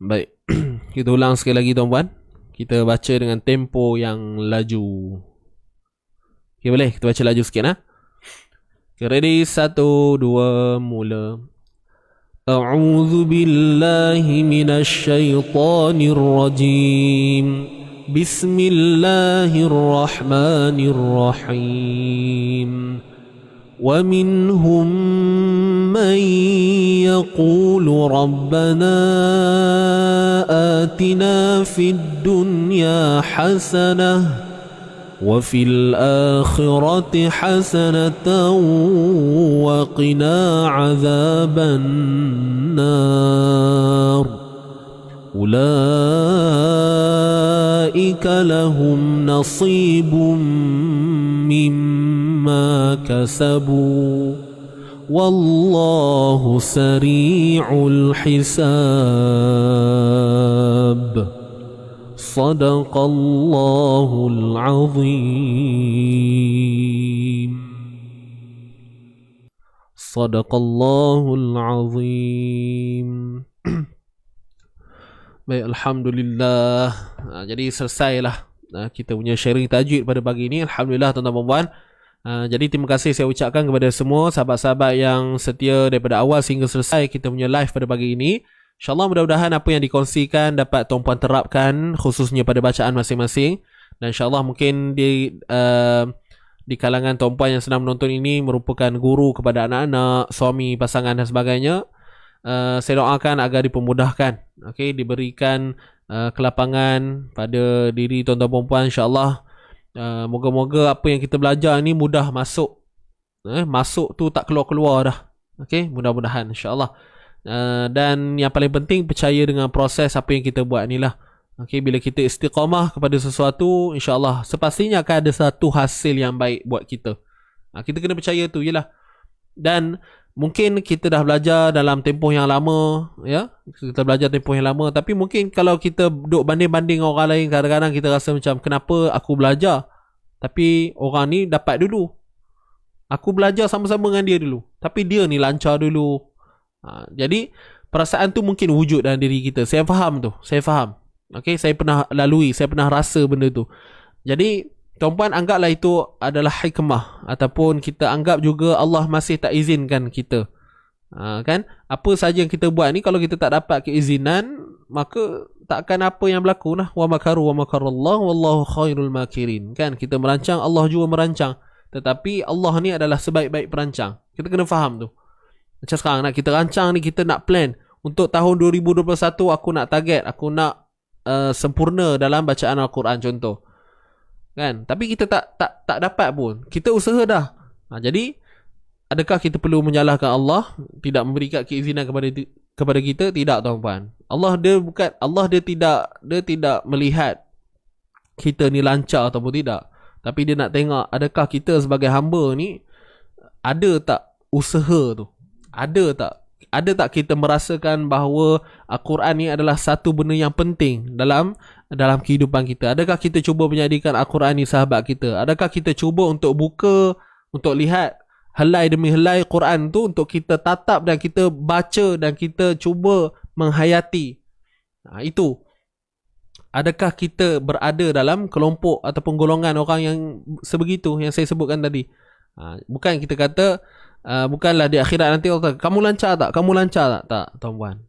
Baik, kita ulang sekali lagi tuan-puan. Kita baca dengan tempo yang laju. Okay, boleh? Kita baca laju sikit. Okay, ready? 1, 2, mula. A'udzu billahi minasy syaithanir rajim. Bismillahirrahmanirrahim. ومنهم من يقول ربنا آتنا في الدنيا حسنة وفي الآخرة حسنة وقنا عذاب النار أولئك لهم نصيب مما كسبوا والله سريع الحساب صدق الله العظيم صدق الله العظيم. Baik, Alhamdulillah. Jadi selesailah kita punya sharing tajwid pada pagi ini. Alhamdulillah tuan-tuan dan puan. Jadi terima kasih saya ucapkan kepada semua sahabat-sahabat yang setia daripada awal sehingga selesai kita punya live pada pagi ini. InsyaAllah mudah-mudahan apa yang dikongsikan dapat tuan-puan terapkan khususnya pada bacaan masing-masing. Dan insyaAllah mungkin di kalangan tuan-puan yang sedang menonton ini merupakan guru kepada anak-anak, suami, pasangan dan sebagainya. Saya doakan agar dipermudahkan, diberikan kelapangan pada diri tuan-tuan dan puan insya-Allah. Moga-moga apa yang kita belajar ni mudah masuk. Masuk tu tak keluar-keluar dah. Mudah-mudahan insya-Allah. Dan yang paling penting percaya dengan proses apa yang kita buat ni lah. Bila kita istiqamah kepada sesuatu, insya-Allah sepastinya akan ada satu hasil yang baik buat kita. Kita kena percaya tu jelah. Dan mungkin kita dah belajar dalam tempoh yang lama, ya. Kita belajar tempoh yang lama, tapi mungkin kalau kita duduk banding-banding orang lain, kadang-kadang kita rasa macam kenapa aku belajar tapi orang ni dapat dulu. Aku belajar sama-sama dengan dia dulu, tapi dia ni lancar dulu. Jadi perasaan tu mungkin wujud dalam diri kita. Saya faham tu, saya faham. Saya pernah lalui, saya pernah rasa benda tu. Jadi tuan-puan anggaplah itu adalah hikmah, ataupun kita anggap juga Allah masih tak izinkan kita Kan apa saja yang kita buat ni, kalau kita tak dapat keizinan, maka takkan apa yang berlaku lah. Wa makaru wa makarallah wallahu khairul makirin. Kan kita merancang, Allah juga merancang, tetapi Allah ni adalah sebaik-baik perancang. Kita kena faham tu. Macam sekarang nak kita rancang ni, kita nak plan untuk tahun 2021, aku nak target, aku nak sempurna dalam bacaan Al-Quran contoh. Kan? Tapi kita tak dapat pun. Kita usaha dah. Jadi adakah kita perlu menyalahkan Allah tidak memberikan keizinan kepada kita? Tidak, tuan-puan. Allah dia tidak melihat kita ni lancar ataupun tidak. Tapi dia nak tengok adakah kita sebagai hamba ni ada tak usaha tu? Ada tak kita merasakan bahawa Al-Quran ni adalah satu benda yang penting dalam kehidupan kita? Adakah kita cuba menjadikan Al-Quran ni sahabat kita? Adakah kita cuba untuk buka, untuk lihat helai demi helai Quran tu, untuk kita tatap dan kita baca dan kita cuba menghayati? Itu. Adakah kita berada dalam kelompok ataupun golongan orang yang sebegitu yang saya sebutkan tadi? Bukan kita kata bukanlah di akhirat nanti Allah, kamu lancar tak? Tak, tuan-puan.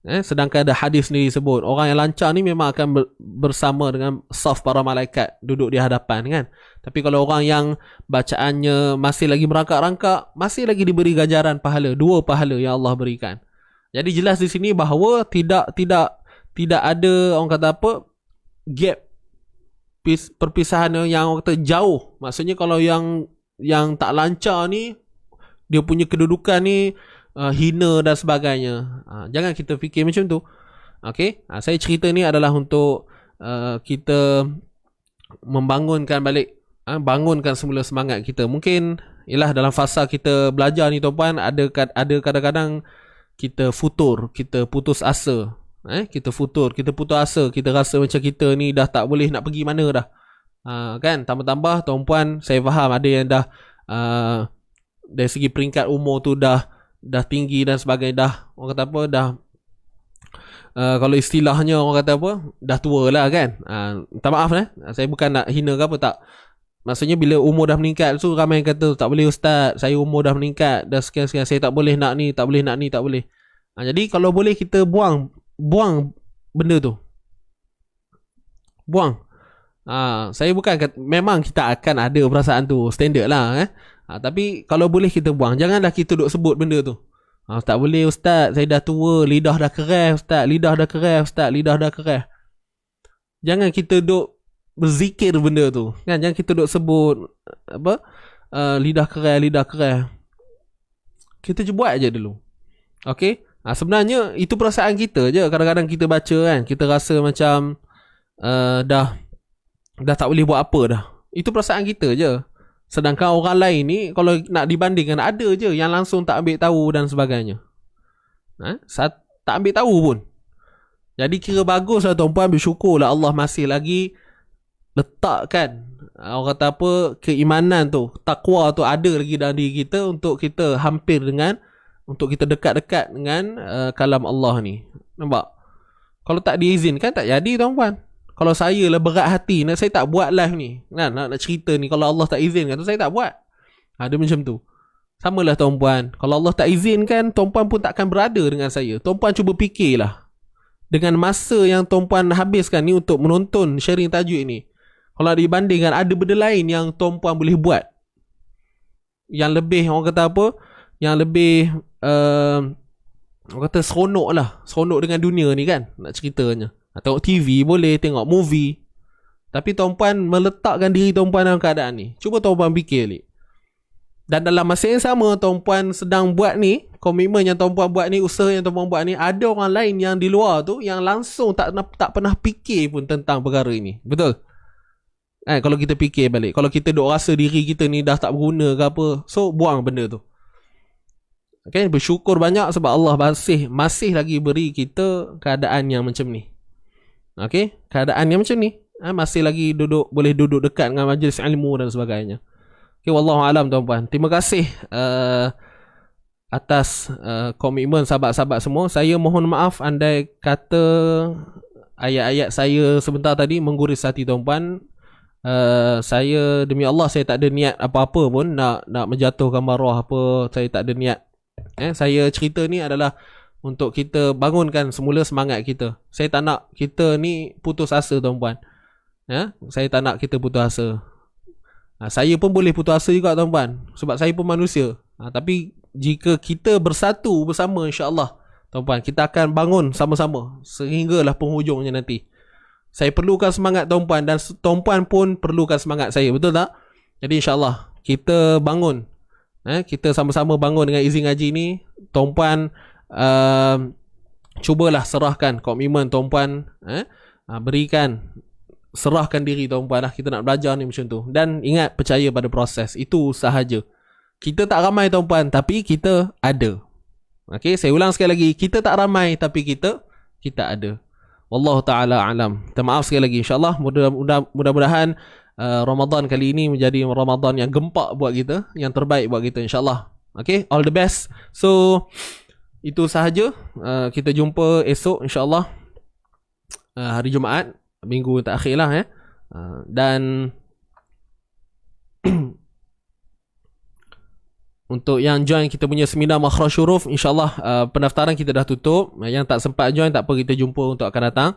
Sedangkan ada hadis sendiri sebut orang yang lancar ni memang akan bersama dengan saf para malaikat duduk di hadapan, kan. Tapi kalau orang yang bacaannya masih lagi merangkak-rangkak, masih lagi diberi ganjaran pahala, 2 pahala yang Allah berikan. Jadi jelas di sini bahawa tidak ada orang kata apa, gap, perpisahan yang orang kata jauh. Maksudnya kalau yang tak lancar ni, dia punya kedudukan ni hina dan sebagainya. Jangan kita fikir macam tu. Okay? Saya cerita ni adalah untuk kita membangunkan balik, bangunkan semula semangat kita. Mungkin ialah dalam fasa kita belajar ni, tuan-puan, ada kadang-kadang kita futur, kita putus asa. Kita putus asa, kita rasa macam kita ni dah tak boleh nak pergi mana dah. Kan, tambah-tambah tuan-puan, saya faham ada yang dah dari segi peringkat umur tu dah tinggi dan sebagainya, dah orang kata apa, dah kalau istilahnya orang kata apa, dah tua lah, kan. Minta maaf saya bukan nak hina ke apa, tak. Maksudnya bila umur dah meningkat tu, ramai yang kata tak boleh ustaz, saya umur dah meningkat, dah sekian-sekian, saya tak boleh nak ni, tak boleh nak ni, tak boleh. Jadi kalau boleh kita buang benda tu, buang. Saya bukan kata, memang kita akan ada perasaan tu, standard lah. Tapi kalau boleh kita buang. Janganlah kita duk sebut benda tu. Tak boleh ustaz, saya dah tua, lidah dah keras ustaz, lidah dah keras. Jangan kita duk berzikir benda tu, kan. Jangan kita duk sebut apa, lidah keras. Kita je buat je dulu. Okay. Sebenarnya itu perasaan kita je. Kadang-kadang kita baca, kan, kita rasa macam dah tak boleh buat apa dah. Itu perasaan kita je. Sedangkan orang lain ni, kalau nak dibandingkan, ada je yang langsung tak ambil tahu dan sebagainya. Tak ambil tahu pun. Jadi kira bagus lah, tuan-puan, bersyukurlah Allah masih lagi letakkan orang kata apa, keimanan tu, takwa tu ada lagi dalam diri kita, untuk kita hampir dengan, untuk kita dekat-dekat dengan kalam Allah ni. Nampak? Kalau tak diizinkan, tak jadi, tuan-puan. Kalau saya lah berat hati, saya tak buat live ni, nak cerita ni, kalau Allah tak izinkan tu, saya tak buat. Ada macam tu. Samalah, tuan-puan, kalau Allah tak izinkan, tuan-puan pun takkan berada dengan saya. Tuan-puan cuba fikirlah, dengan masa yang tuan-puan habiskan ni untuk menonton sharing tajuk ni, kalau dibandingkan ada benda lain yang tuan-puan boleh buat, yang lebih, orang kata apa, yang lebih orang kata seronok dengan dunia ni, kan, nak ceritanya. Tengok TV boleh, tengok movie. Tapi tuan-puan meletakkan diri tuan-puan dalam keadaan ni. Cuba tuan-puan fikir ni. Dan dalam masa yang sama, tuan-puan sedang buat ni, komitmen yang tuan-puan buat ni, usaha yang tuan-puan buat ni, ada orang lain yang di luar tu yang langsung tak pernah fikir pun tentang perkara ini. Betul? Kalau kita fikir balik, kalau kita duk rasa diri kita ni dah tak berguna ke apa, so buang benda tu. Okay, bersyukur banyak sebab Allah masih lagi beri kita keadaan yang macam ni. Okay, keadaan yang macam ni, masih lagi boleh duduk dekat dengan majlis ilmu dan sebagainya. Okay, wallahu alam, tuan-puan. Terima kasih atas komitmen sahabat-sahabat semua. Saya mohon maaf andai kata ayat-ayat saya sebentar tadi mengguris hati tuan-puan. Saya demi Allah, saya tak ada niat apa-apa pun nak menjatuhkan marwah apa. Saya tak ada niat Saya cerita ni adalah untuk kita bangunkan semula semangat kita. Saya tak nak kita ni putus asa, tuan-puan. Saya tak nak kita putus asa. Saya pun boleh putus asa juga, tuan-puan, sebab saya pun manusia. Tapi jika kita bersatu bersama, insya-Allah, tuan-puan, kita akan bangun sama-sama sehinggalah penghujungnya nanti. Saya perlukan semangat tuan-puan dan tuan-puan pun perlukan semangat saya, betul tak? Jadi insya-Allah kita bangun. Kita sama-sama bangun dengan izin ngaji ni. Tuan-puan cubalah serahkan komitmen tuan-puan, berikan, serahkan diri tuan-puan lah. Kita nak belajar ni macam tu. Dan ingat, percaya pada proses. Itu sahaja. Kita tak ramai tuan-puan, tapi kita ada. Okey, saya ulang sekali lagi. Kita tak ramai, tapi kita ada. Wallahu ta'ala alam. Minta maaf sekali lagi. InsyaAllah mudah-mudahan Ramadan kali ini menjadi Ramadan yang gempak buat kita, yang terbaik buat kita, insyaAllah. Okay, all the best. So itu sahaja. Kita jumpa esok, insyaAllah, hari Jumaat, minggu terakhir lah. Dan untuk yang join kita punya seminar Makhraj Huruf, insyaAllah pendaftaran kita dah tutup. Yang tak sempat join, tak apa, kita jumpa untuk akan datang.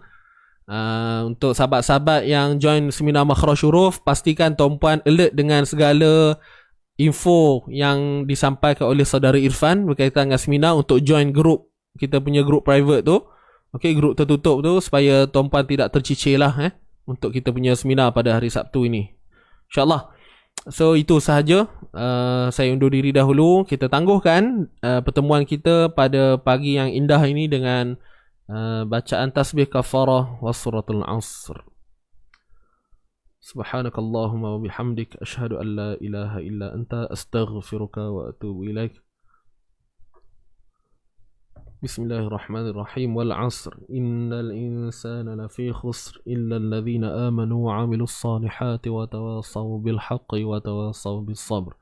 Untuk sahabat-sahabat yang join seminar Makhraj Huruf, pastikan tuan-puan alert dengan segala info yang disampaikan oleh saudara Irfan berkaitan dengan seminar, untuk join group, kita punya group private tu. Okey, group tertutup tu, supaya tuan-puan tidak tercicir lah untuk kita punya seminar pada hari Sabtu ini, insyaAllah. So itu sahaja. Saya undur diri dahulu. Kita tangguhkan pertemuan kita pada pagi yang indah ini dengan bacaan tasbih kafarah wa suratul asr. Subhanakallahumma wa bihamdik, asyhadu an la ilaha illa anta, astaghfiruka wa atubu ilaik. Bismillahirrahmanirrahim. Wal asr, innal insana lafi khusr illa alladhina amanu wa amilus salihati wa tawasaw bil haqqi wa tawasaw bis sabr.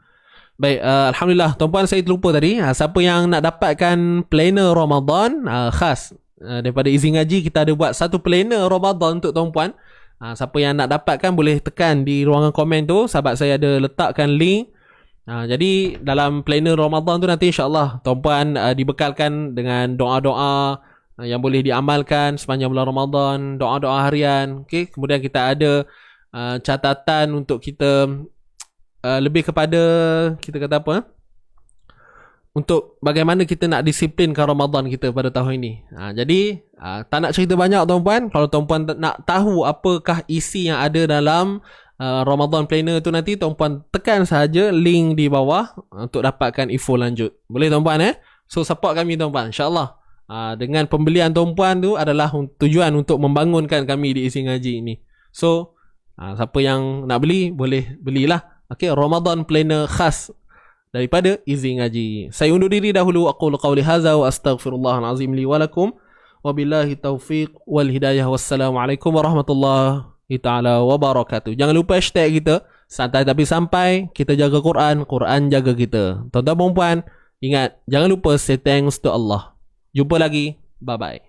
Baik, alhamdulillah tuan-puan, saya terlupa tadi. Siapa yang nak dapatkan planner Ramadan khas daripada izin ngaji, kita ada buat satu planner Ramadan untuk tuan-puan. Siapa yang nak dapatkan boleh tekan di ruangan komen tu, sahabat saya ada letakkan link. Jadi dalam planner Ramadan tu nanti insyaAllah tuan-puan dibekalkan dengan doa-doa yang boleh diamalkan sepanjang bulan Ramadan, doa-doa harian. Okay? Kemudian kita ada catatan untuk kita lebih kepada, kita kata apa, untuk bagaimana kita nak disiplinkan Ramadan kita pada tahun ini. Jadi tak nak cerita banyak tuan-puan. Kalau tuan-puan nak tahu apakah isi yang ada dalam Ramadan planner tu, nanti tuan-puan tekan sahaja link di bawah untuk dapatkan info lanjut. Boleh tuan-puan So support kami tuan-puan, insyaAllah. Dengan pembelian tuan-puan tu adalah tujuan untuk membangunkan kami di isi ngaji ini. So siapa yang nak beli, boleh belilah. Okay, Ramadan planner khas daripada izin ngaji. Saya undur diri dahulu. Aqulu qawli hadza wa astaghfirullahal azim li wa lakum. Wabillahi taufiq wal hidayah. Wassalamualaikum warahmatullahi taala wabarakatuh. Jangan lupa hashtag kita, santai tapi sampai. Kita jaga Quran, Quran jaga kita. Tuan-tuan dan puan, ingat, jangan lupa say thanks to Allah. Jumpa lagi. Bye bye.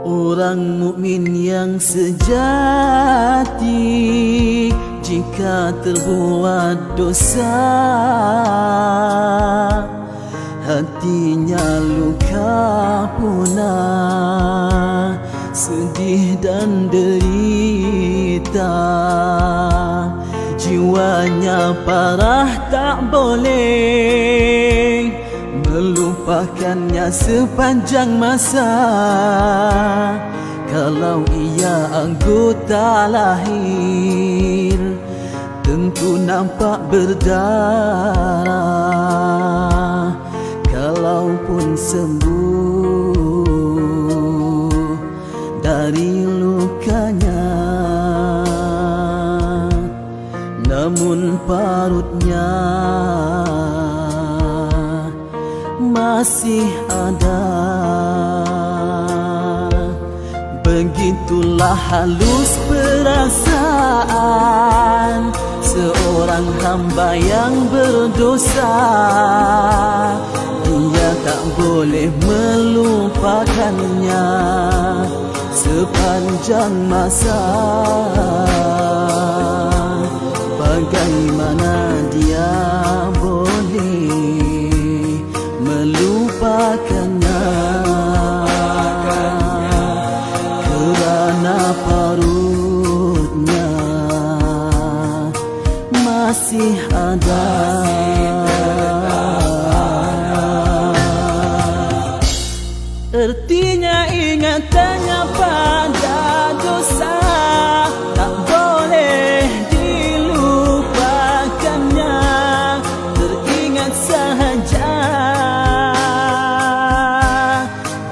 Orang mukmin yang sejati jika terbuat dosa, hatinya luka punah, sedih dan derita. Jiwanya parah tak boleh melupakannya sepanjang masa, Kalau ia anggota lahir, tentu nampak berdarah. Kalaupun sembuh dari lukanya, namun parutnya masih ada. Begitulah halus perasaan seorang hamba yang berdosa. Dia tak boleh melupakannya sepanjang masa. Bagaimana dia boleh melupakannya, kerana parutnya masih ada. Artinya ingatannya pada dosa tak boleh dilupakannya. Teringat sahaja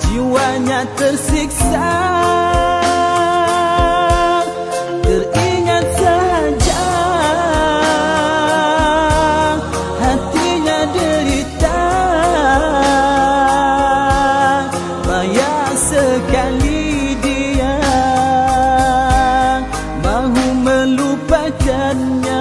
jiwanya tersiksa. Teringat sahaja hatinya derita. Payah sekali dia mahu melupakannya.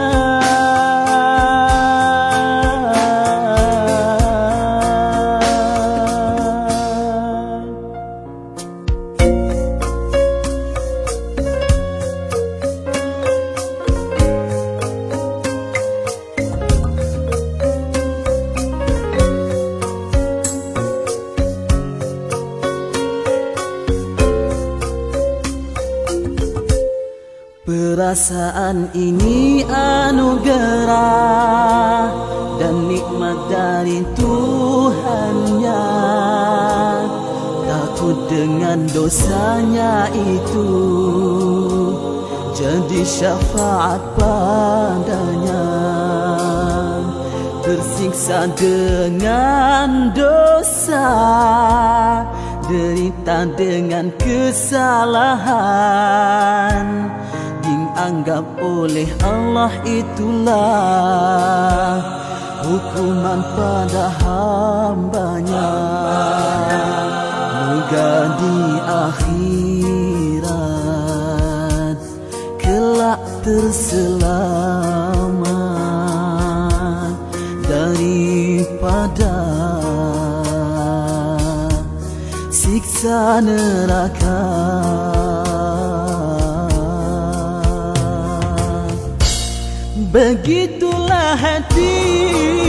Perasaan ini anugerah dan nikmat dari Tuhannya. Takut dengan dosanya itu jadi syafaat padanya. Tersiksa dengan dosa, derita dengan kesalahan, dianggap oleh Allah itulah hukuman pada hambanya. Moga di akhirat kelak terselamat daripada siksa neraka. Begitulah hati